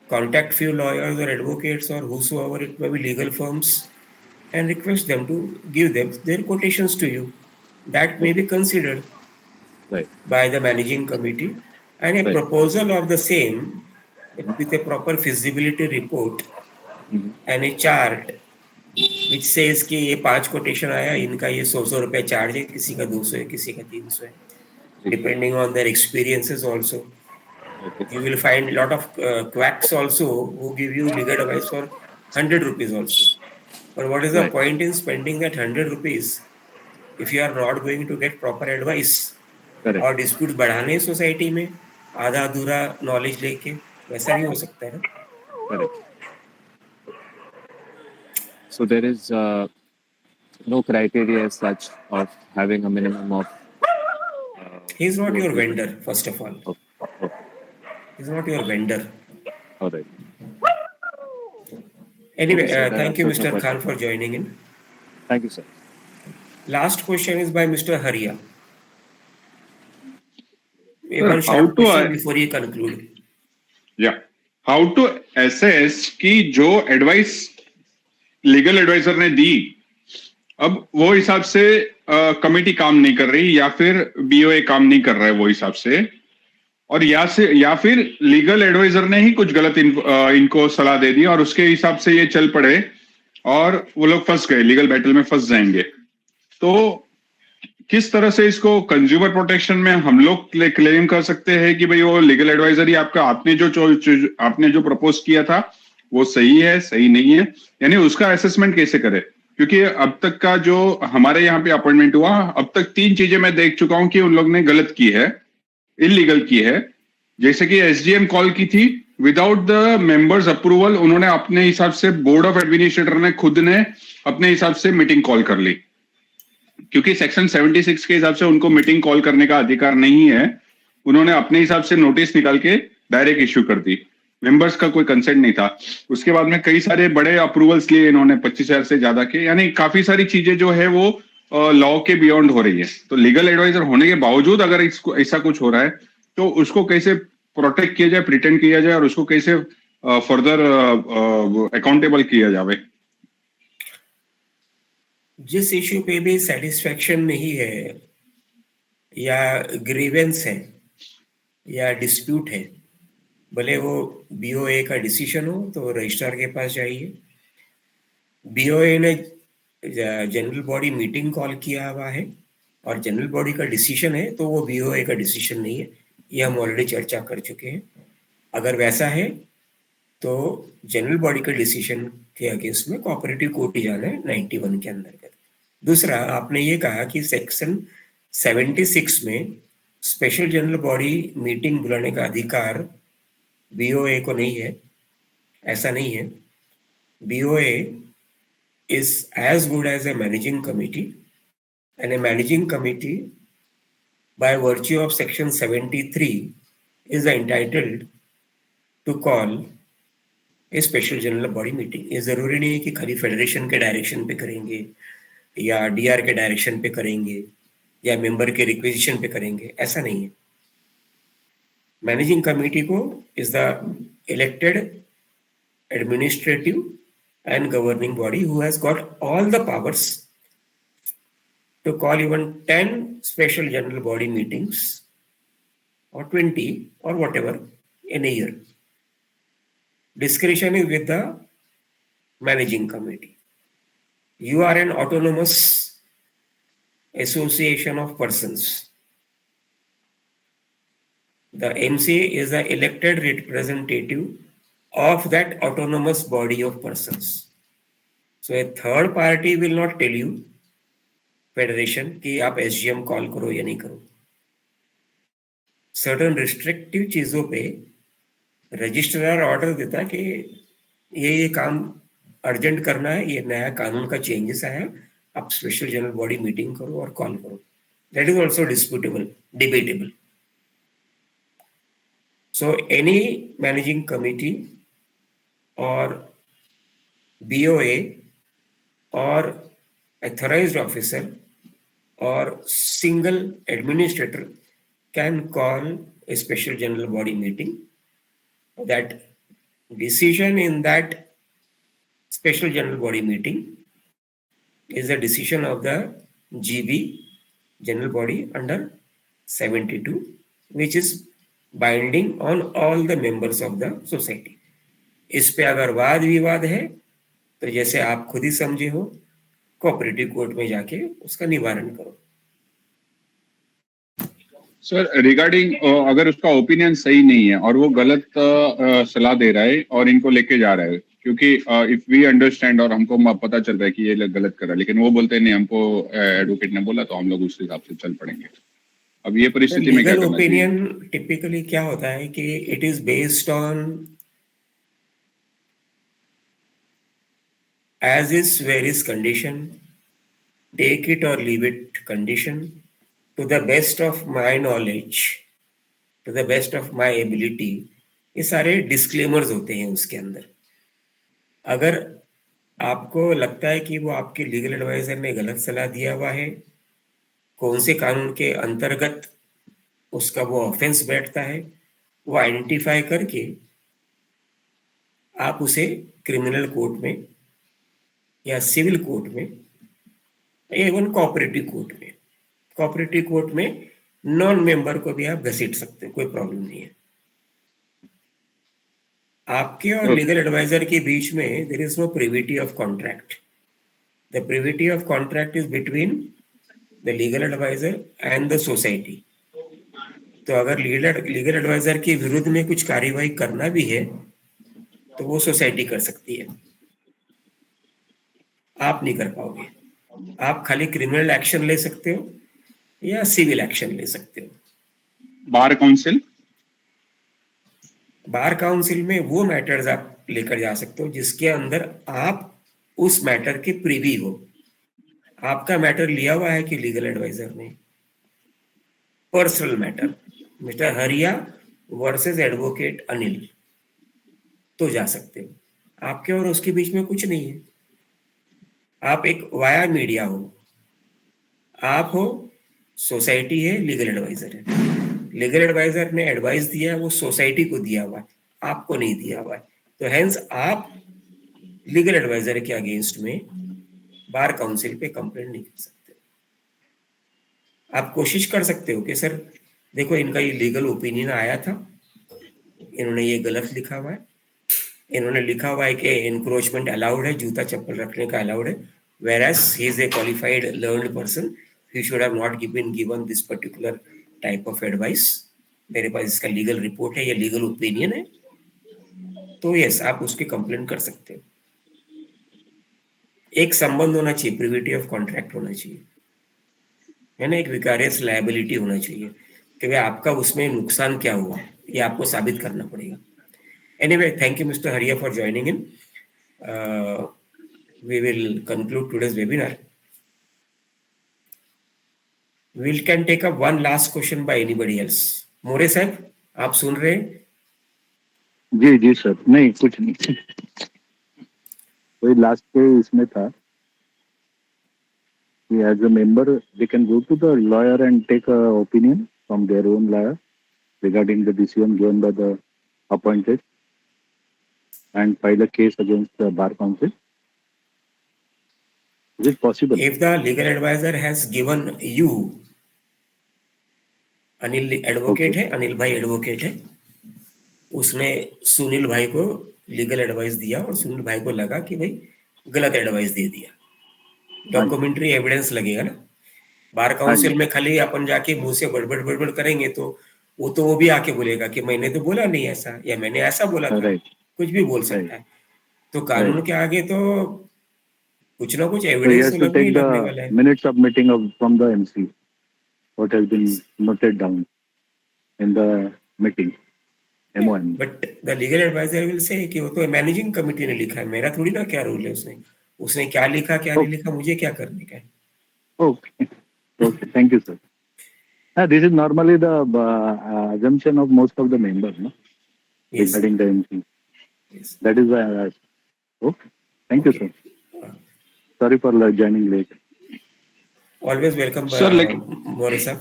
contact few lawyers or advocates or whosoever it may be, legal firms, and request them to give them their quotations to you. That may be considered Right. by the managing committee, and a Right. proposal of the same with a proper feasibility report and a chart which says कि ये 5 quotation आया, इनका ये 100 रुपए charge है, किसी का 200 है, किसी का 300 है, depending on their experiences also. Okay. You will find a lot of quacks also who give you legal advice for 100 rupees also. But what is the Right. point in spending that 100 rupees if you are not going to get proper advice? Correct. और disputes बढ़ाने society में आधा अधूरा knowledge लेके, वैसा नहीं हो सकता है. Correct. So there is no criteria as such of having a minimum of. He is not your vendor, first of all. Okay. He is not your vendor. All right. Anyway, Okay, so that thank you, answers my Mr. Khan, question. for joining in. Thank you, sir. Last question is by Mr. Haria. Sir, One how short to question before you conclude. Yeah. How to assess कि जो advice legal adviser ने दी, अब वो हिसाब से committee काम नहीं कर रही या फिर बीओए काम नहीं कर रहा है वो हिसाब से, और या फिर लीगल एडवाइजर ने ही कुछ गलत इनको सलाह दे दी और उसके हिसाब से ये चल पड़े और वो लोग फंस गए, लीगल बैटल में फंस जाएंगे। तो किस तरह से इसको कंज्यूमर प्रोटेक्शन में हम लोग क्लेम कर सकते हैं कि भाई वो लीगल एडवाइजर ही आपका, आपने जो प्रपोज किया था वो सही है, सही नहीं है, यानी उसका असेसमेंट कैसे करे? क्योंकि अब तक का जो हमारे यहाँ पे अपॉइंटमेंट हुआ, अब तक 3 चीजें मैं देख चुका हूं कि उन लोग ने गलत की है, इलीगल की है। जैसे कि एसडीएम कॉल की थी विदाउट द मेंबर्स अप्रूवल, उन्होंने अपने हिसाब से, बोर्ड ऑफ एडमिनिस्ट्रेटर ने खुद ने अपने हिसाब से मीटिंग कॉल कर ली, क्योंकि सेक्शन 76 के हिसाब से उनको मीटिंग कॉल करने का अधिकार नहीं है। उन्होंने अपने हिसाब से नोटिस निकाल के डायरेक्ट इश्यू कर दी, मेंबर्स का कोई कंसेंट नहीं था। उसके बाद में कई सारे बड़े अप्रूवल्स लिए इन्होंने, 25,000 से ज्यादा के, यानी काफी सारी चीजें जो है वो लॉ के बियॉन्ड हो रही है। तो लीगल एडवाइजर होने के बावजूद अगर इसको ऐसा कुछ हो रहा है तो उसको कैसे प्रोटेक्ट किया जाए, प्रिटेंड किया जाए, और उसको कैसे फर्दर अकाउंटेबल किया जाए? जिस इश्यू पे भी सेटिस्फेक्शन नहीं है या ग्रीवेंस है या डिस्प्यूट है, भले वो बीओए का डिसीजन हो तो रजिस्ट्रार के पास जाइए। बीओए ने जनरल बॉडी मीटिंग कॉल किया हुआ है और जनरल बॉडी का डिसीजन है तो वो बीओए का डिसीजन नहीं है, ये हम ऑलरेडी चर्चा कर चुके हैं। अगर वैसा है तो जनरल बॉडी का डिसीजन के अगेंस्ट में कोऑपरेटिव कोर्ट ही जाना है 91 के अंतर्गत। दूसरा, आपने ये कहा कि सेक्शन 76 में स्पेशल जनरल बॉडी मीटिंग बुलाने का अधिकार बीओए को नहीं है। ऐसा नहीं है। BOA is as good as a managing committee, and a managing committee by virtue of section 73 is entitled to call a special general body meeting। ये जरूरी नहीं है कि खाली फेडरेशन के डायरेक्शन पे करेंगे या डीआर के डायरेक्शन पे करेंगे या मेंबर के रिक्वेजिशन पे करेंगे, ऐसा नहीं है। मैनेजिंग कमेटी को is the elected administrative and governing body who has got all the powers to call even 10 special general body meetings or 20 or whatever in a year. Discretion is with the managing committee. You are an autonomous association of persons. The MCA is the elected representative of that autonomous body of persons. So a third party will not tell you, federation, कि आप SGM call करो या नहीं करो। Certain restrictive चीजों पे registrar order देता है कि ये काम अर्जेंट करना है, ये नया कानून का चेंजेस आया, आप स्पेशल जनरल बॉडी मीटिंग करो और कॉल करो। That is also disputable, debatable. So any managing committee or BOA or authorized officer or single administrator can call a special general body meeting. That decision in that special general body meeting is the decision of the GB general body under 72, which is binding on all the members of the society. इस पे अगर वाद विवाद है तो जैसे आप खुद ही समझे हो, कोऑपरेटिव कोर्ट में जाके उसका निवारण करो। सर, रिगार्डिंग अगर उसका ओपिनियन सही नहीं है और वो गलत सलाह दे रहा है और इनको लेके जा रहा है, क्योंकि इफ वी अंडरस्टैंड और हमको पता चल रहा है कि ये गलत कर रहा है, लेकिन वो बोलते हैं नहीं, हमको एडवोकेट ने बोला तो हम लोग उस हिसाब से चल पड़ेंगे। अब ये परिस्थिति में क्या करना चाहिए? ओपिनियन टिपिकली क्या होता है कि it is based on as is where is condition, take it और leave it condition, to the best of my knowledge, to the best of my ability, ये सारे डिस्क्लेमर्स होते हैं उसके अंदर। अगर आपको लगता है कि वो आपके लीगल एडवाइजर ने गलत सलाह दिया हुआ है, कौन से कानून के अंतर्गत उसका वो ऑफेंस बैठता है, वो आइडेंटिफाई करके आप उसे क्रिमिनल कोर्ट में या सिविल कोर्ट में, इवन कोऑपरेटिव कोर्ट में, कोऑपरेटिव कोर्ट में नॉन मेंबर को भी आप घसीट सकते हो, कोई प्रॉब्लम नहीं है। आपके और लीगल एडवाइजर के बीच में there is no privity of contract. The privity of contract is between the legal adviser and the society. तो अगर लीगल एडवाइजर के विरुद्ध में कुछ कार्यवाही करना भी है तो वो सोसाइटी कर सकती है, आप नहीं कर पाओगे। आप खाली क्रिमिनल एक्शन ले सकते हो या सिविल एक्शन ले सकते हो। बार काउंसिल, बार काउंसिल में वो मैटर्स आप लेकर जा सकते हो जिसके अंदर आप उस मैटर के प्रीवी हो। आपका मैटर लिया हुआ है कि लीगल एडवाइजर ने, पर्सनल मैटर, मिस्टर हरिया वर्सेस एडवोकेट अनिल, तो जा सकते हो। आपके और उसके बीच में कुछ नहीं है। आप एक वाया मीडिया हो, आप हो, सोसाइटी है, लीगल एडवाइजर है। लीगल एडवाइजर ने एडवाइस दिया है, वो सोसाइटी को दिया हुआ है, आपको नहीं दिया हुआ है। तो हेंस आप लीगल एडवाइजर के अगेंस्ट में बार काउंसिल पे कंप्लेंट नहीं कर सकते। आप कोशिश कर सकते हो कि सर देखो इनका ये लीगल ओपिनियन आया था, इन्होंने ये गलत लिखा हुआ है, इन्होंने लिखा हुआ है कि एनक्रोचमेंट अलाउड है, जूता चप्पल रखने का अलाउड है, whereas he is a qualified learned person, he should have not given this particular type of advice। मेरे पास इसका लीगल रिपोर्ट है, ये लीगल ओपिनियन है, तो यस आप उसकी कंप्लेंट कर सकते हो। एक संबंध होना चाहिए, प्रिविटी ऑफ कॉन्ट्रैक्ट होना चाहिए, है ना, एक विकारियस लायबिलिटी होना चाहिए कि भाई आपका उसमें नुकसान क्या हुआ, ये आपको साबित करना पड़ेगा। Anyway, thank you, Mr. Haria, for joining in. We will conclude today's webinar. We can take up one last question by anybody else. मोरे साहब, आप सुन रहे हैं? जी जी सर, नहीं कुछ नहीं, कोई लास्ट पे इसमें था कि as a member they can go to the lawyer and take a opinion from their own lawyer regarding the decision given by the appointed and file a case against the bar council. Is it possible? If the legal advisor has given you, Anil advocate है, अनिल भाई advocate है, उसने सुनील भाई को legal advice दिया और सुनील भाई को लगा कि भाई गलत एडवाइस दे दिया, डॉक्यूमेंट्री एविडेंस लगेगा ना। बार काउंसिल में खाली अपन जाके मुंह से बड़बड़ बड़बड़ करेंगे तो वो भी आके बोलेगा कि मैंने तो बोला नहीं ऐसा, या मैंने ऐसा बोला था, कुछ भी बोल सकता है। तो कानून के आगे तो कुछ ना कुछ एविडेंस तो लगने वाला है। Minutes of meeting from the MC, what has been noted down in the meeting, MOM. But the legal advisor will say कि वो तो मैनेजिंग कमिटी ने लिखा है, मेरा थोड़ी ना क्या रोल है, उसने क्या लिखा क्या नहीं लिखा, मुझे क्या करने का है। Okay, okay, thank you sir. This is normally the assumption of most of the members, no? Yes. Regarding the MC. Yes. That is why I asked. Okay, thank you sir. Sorry for joining late. Always welcome, Sir, Morris. One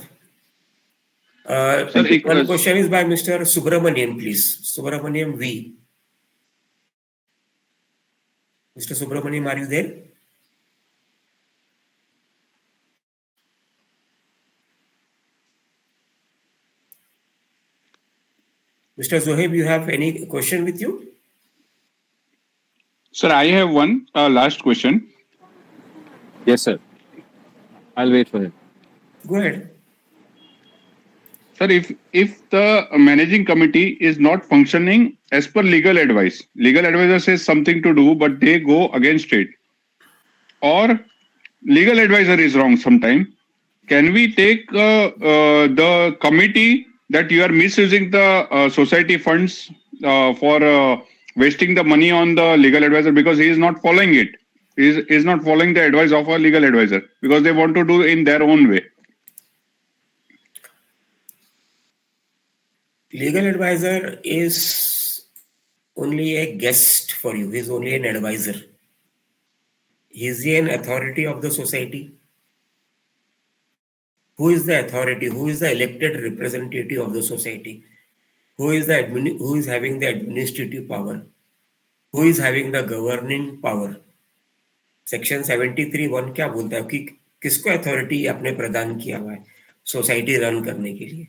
question is by Mr. Subramanian, please. Subramanian V. Mr. Subramanian, are you there? Mr. Zohaib, you have any question with you? Sir, I have one last question. Yes, sir. I'll wait for him. Go ahead. Sir, if the managing committee is not functioning as per legal advisor says something to do, but they go against it, or legal advisor is wrong sometime, can we take the committee that you are misusing the society funds for wasting the money on the legal advisor because he is not following it? He is not following the advice of a legal advisor because they want to do in their own way. Legal advisor is only a guest for you. He is only an advisor. He is an authority of the society. Who is the authority? Who is the elected representative of the society? Who is having the administrative power? Who is having the governing power? Section 73(1) क्या बोलता है कि किसको authority आपने प्रदान किया हुआ है सोसाइटी रन करने के लिए।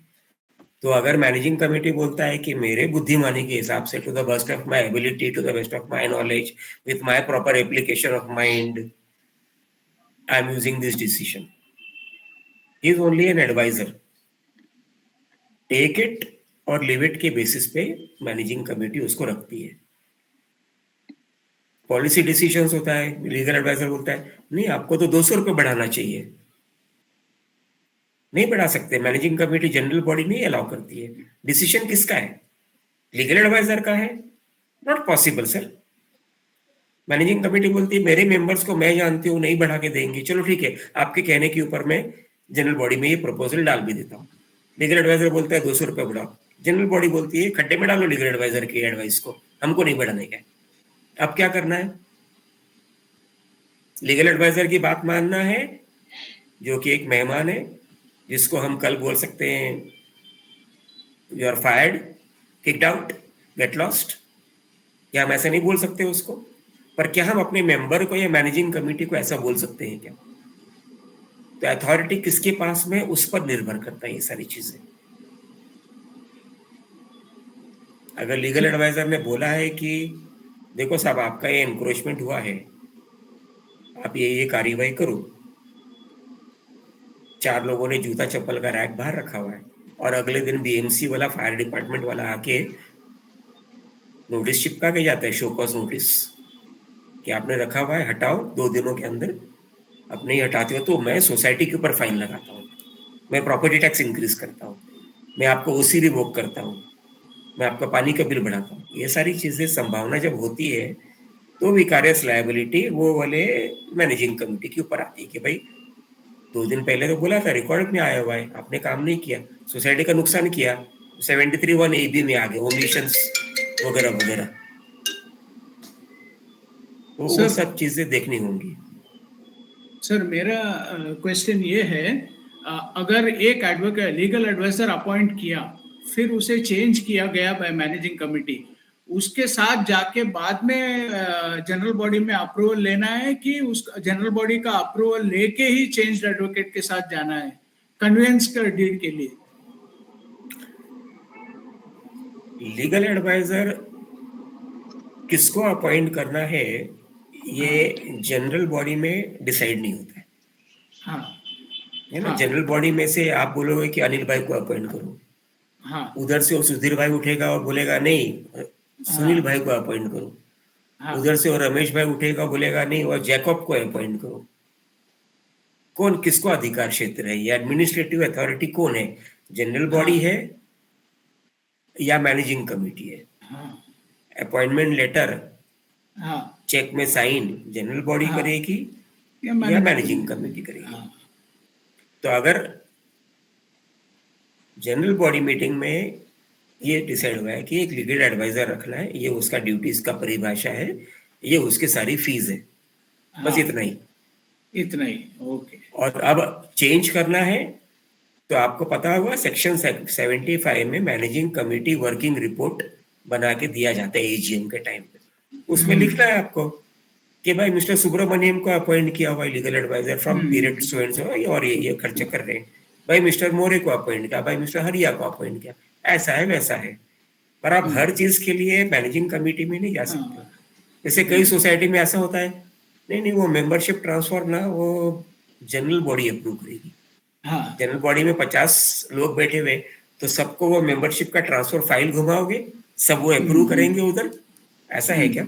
तो अगर मैनेजिंग कमेटी बोलता है कि मेरे बुद्धिमानी के हिसाब से, to the best of my ability, to the best of my knowledge, with my proper application of mind, I am using this decision, he is only an adviser, take it or leave it के basis पे managing committee उसको रखती है। Policy decisions होता है, legal adviser बोलता है नहीं आपको तो 200 रुपये बढ़ाना चाहिए, नहीं बढ़ा सकते, मैनेजिंग कमेटी जनरल बॉडी नहीं अलाउ करती है। डिसीजन किसका है? लीगल एडवाइजर का है? Not possible sir. Managing committee बोलती है मेरे मेंबर्स को मैं जानती हूँ नहीं बढ़ा के देंगे, चलो ठीक है आपके कहने के ऊपर मैं जनरल बॉडी में ये प्रपोजल डाल भी देता हूँ। लीगल एडवाइजर बोलता है 200 रुपये बढ़ाओ, जनरल बॉडी बोलती है खड्डे में डालो लीगल एडवाइजर की एडवाइस को, हमको नहीं बढ़ाने का। अब क्या करना है? लीगल एडवाइजर की बात मानना है, जो कि एक मेहमान है, जिसको हम कल बोल सकते हैं you are fired, kicked out, get lost, क्या हम ऐसा नहीं बोल सकते उसको? पर क्या हम अपने मेंबर को या मैनेजिंग कमेटी को ऐसा बोल सकते हैं क्या? तो अथॉरिटी किसके पास में, उस पर निर्भर करता है ये सारी चीजें। अगर लीगल एडवाइजर ने बोला है कि देखो साहब आपका ये एनक्रोचमेंट हुआ है, आप ये कार्रवाई करो, 4 लोगों ने जूता चप्पल का रैक बाहर रखा हुआ है, और अगले दिन बीएमसी वाला, फायर डिपार्टमेंट वाला आके नोटिस चिपका के जाता है, शो कॉज नोटिस, कि आपने रखा हुआ है हटाओ 2 दिनों के अंदर, अब नहीं हटाते हो तो मैं सोसाइटी के ऊपर फाइन लगाता हूँ, मैं प्रॉपर्टी टैक्स इंक्रीज करता हूँ, मैं आपको ओसी रिवोक करता हूँ, मैं आपका पानी का बिल बढ़ाता हूँ। ये सारी चीजें संभावना जब होती है तो विकारियस लायबिलिटी वो वाले मैनेजिंग कमेटी के ऊपर आती है कि भाई 2 दिन पहले तो बोला था, रिकॉर्ड में आया हुआ है, आपने काम नहीं किया, सोसाइटी का नुकसान किया, 73(1) में आ गए ओमिशंस वगैरह वगैरह, वो सब चीजें देखनी होंगी। सर मेरा क्वेश्चन ये है, अगर एक एडवोकेट लीगल एडवाइजर अपॉइंट किया, फिर उसे चेंज किया गया बाय मैनेजिंग कमेटी, उसके साथ जाके बाद में जनरल बॉडी में अप्रूवल लेना है कि उस जनरल बॉडी का अप्रूवल लेके ही चेंज एडवोकेट के साथ जाना है कन्वेंस कर डीड के लिए? लीगल एडवाइजर किसको अपॉइंट करना है ये जनरल बॉडी में डिसाइड नहीं होता है, हाँ है ना। हाँ। जनरल बॉडी में से आप बोलोगे कि अनिल भाई को अपॉइंट करो, हाँ उधर से वो सुधीर भाई उठेगा और बोलेगा नहीं सुनील भाई को अपॉइंट करो, हाँ उधर से वो रमेश भाई उठेगा बोलेगा नहीं और जैकब को अपॉइंट करो। कौन किसको अधिकार क्षेत्र है? ये एडमिनिस्ट्रेटिव अथॉरिटी कौन है? जनरल बॉडी है या मैनेजिंग कमेटी है? हाँ अपॉइंटमेंट लेटर, हाँ चेक में साइन जनरल बॉडी हाँ। करेगी या या मैनेजिंग कमेटी करेगी? हाँ तो अगर जनरल बॉडी मीटिंग में ये डिसाइड हुआ है कि एक लीगल एडवाइजर रखना है, ये उसका ड्यूटीज का परिभाषा है, ये उसकी सारी फीस है, बस हाँ। इतना ही। इतना ही, ओके। और अब चेंज करना है तो आपको पता होगा सेक्शन 75 में मैनेजिंग कमेटी वर्किंग रिपोर्ट बना के दिया जाता है एजीएम के टाइम पे, उसमें लिखना है आपको कि भाई मिस्टर सुब्रमण्यम को अपॉइंट किया हुआ legal adviser from period so and so, और ये खर्चे कर रहे हैं, भाई मिस्टर मोरे को अपॉइंट किया, भाई मिस्टर हरिया को अपॉइंट किया, ऐसा है वैसा है। पर आप हर चीज के लिए मैनेजिंग कमेटी में नहीं जा सकते। जैसे कई सोसाइटी में ऐसा होता है, नहीं वो मेंबरशिप ट्रांसफर ना वो जनरल बॉडी अप्रूव करेगी। हाँ जनरल बॉडी में 50 लोग बैठे हुए, तो सबको वो मेंबरशिप का ट्रांसफर फाइल घुमाओगे, सब वो अप्रूव करेंगे उधर? ऐसा है क्या?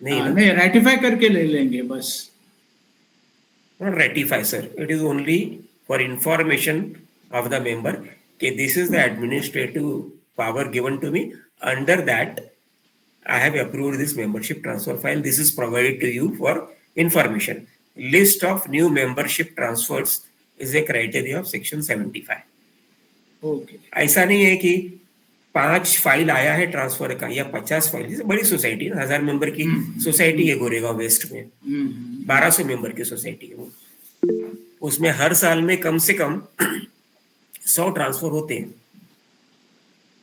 नहीं ना, नहीं, रेटिफाई करके ले लेंगे बस। not ratify sir, it is only for information of the member कि this is the administrative power given to me, under that I have approved this membership transfer file, this is provided to you for information. List of new membership transfers is a criteria of section 75. Okay. ऐसा नहीं है कि 5 file आया है transfer का या 50 file, जैसे बड़ी सोसाइटी है 1000 मेंबर की सोसाइटी है गोरेगांव वेस्ट में, 1200 मेंबर की सोसाइटी है वो, उसमें हर साल में कम से कम 100 ट्रांसफर होते हैं।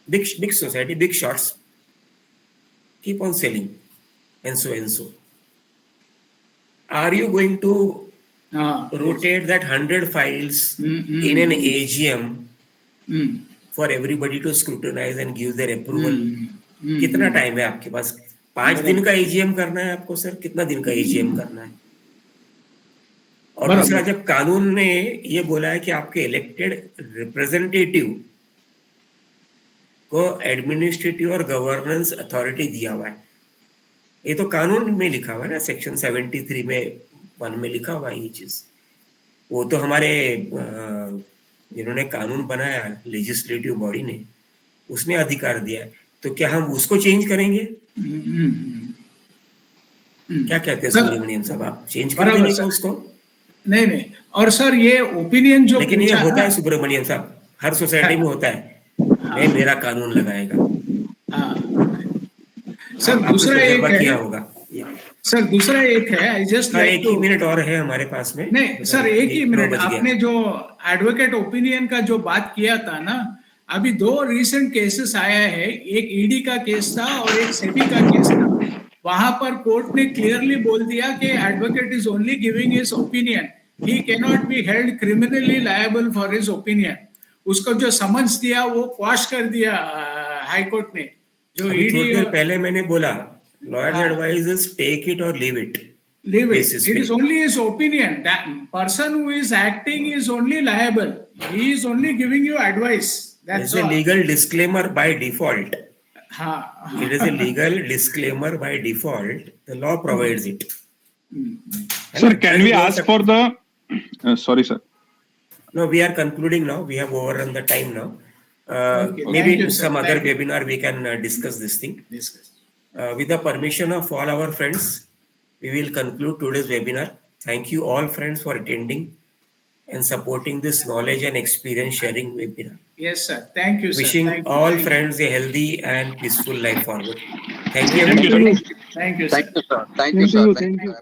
Big society, big shots, keep on selling and so. are you going to rotate that 100 files in an AGM for everybody to scrutinize and give their approval? कितना टाइम है आपके पास? 5 दिन का AGM करना है आपको सर? कितना दिन का AGM करना है? और दूसरा, जब कानून ने ये बोला है कि आपके इलेक्टेड रिप्रेजेंटेटिव को एडमिनिस्ट्रेटिव और गवर्नेंस अथॉरिटी दिया हुआ है, ये तो कानून में लिखा हुआ है ना, सेक्शन 73 में 1 में लिखा हुआ है ये चीज। वो तो हमारे जिन्होंने कानून बनाया, लेजिस्लेटिव बॉडी ने, उसने अधिकार दिया है, तो क्या हम उसको चेंज करेंगे? क्या कहते हैं सुब्रमण्यम साहब, आप चेंज कर देंगे क्या उसको? नहीं, और सर ये ओपिनियन जो, लेकिन ये होता है सुब्रमण्यम साहब, हर सोसाइटी में होता है, नहीं मेरा कानून लगाएगा। सर दूसरा एक है, क्या होगा सर दूसरा एक है, आई जस्ट एक ही मिनट और है हमारे पास में। नहीं सर, एक ही मिनट। आपने जो एडवोकेट ओपिनियन का जो बात किया था ना, अभी 2 रिसेंट केसेस आया है, एक ईडी का केस था और एक सेबी का केस था। वहां पर कोर्ट ने क्लियरली बोल दिया कि advocate is only giving his opinion, he can not be held criminally liable for his opinion. उसको जो समन्स दिया वो क्वाश कर दिया हाई कोर्ट ने। जो ईडी, पहले मैंने बोला, लॉयर्स एडवाइज टेक इट और leave it. Leave it. It is only his opinion. That person who is acting is only liable. He is only giving you advice. That's all. It's a legal disclaimer by default. It is a legal disclaimer by default. The law provides it. Sir, can we ask for the? Sorry, sir. No, we are concluding now. We have overrun the time now. Okay. Maybe in some other webinar we can discuss this thing. With the permission of all our friends, we will conclude today's webinar. Thank you all friends for attending and supporting this knowledge and experience sharing webinar. Yes, sir. Thank you, sir. Wishing all friends a healthy and peaceful life forward. Thank you. Thank you, sir. Thank you, sir. Thank you, sir.